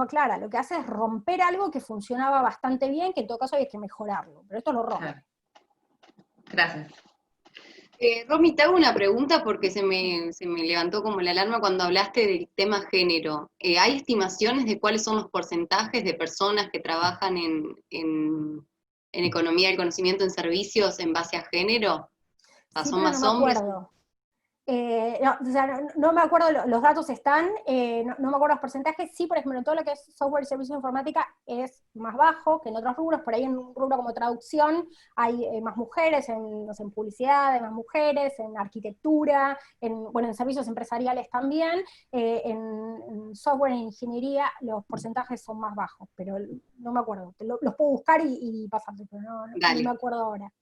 aclara, lo que hace es romper algo que funcionaba bastante bien, que en todo caso hay que mejorarlo, pero esto lo rompe. Claro. Gracias. Romy, te hago una pregunta porque se me levantó como la alarma cuando hablaste del tema género. ¿Hay estimaciones de cuáles son los porcentajes de personas que trabajan en economía del conocimiento en servicios en base a género? O sea, ¿son más hombres? No me acuerdo, los datos están, no me acuerdo los porcentajes. Sí, por ejemplo, en todo lo que es software y servicios de informática es más bajo que en otros rubros. Por ahí en un rubro como traducción hay más mujeres, en publicidad hay más mujeres, en arquitectura, en servicios empresariales también. En software e ingeniería los porcentajes son más bajos, pero no me acuerdo. Los puedo buscar y pasarte, pero no me acuerdo ahora.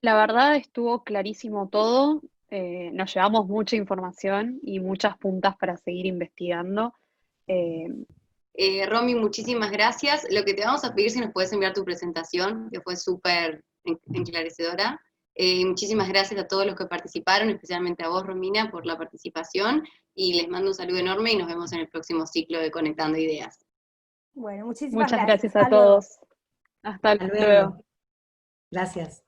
La verdad estuvo clarísimo todo. Nos llevamos mucha información y muchas puntas para seguir investigando. Romy, muchísimas gracias. Lo que te vamos a pedir si nos puedes enviar tu presentación, que fue súper enclarecedora. Muchísimas gracias a todos los que participaron, especialmente a vos, Romina, por la participación, y les mando un saludo enorme y nos vemos en el próximo ciclo de Conectando Ideas. Bueno, muchas gracias a Hasta todos. luego. Hasta luego. Gracias.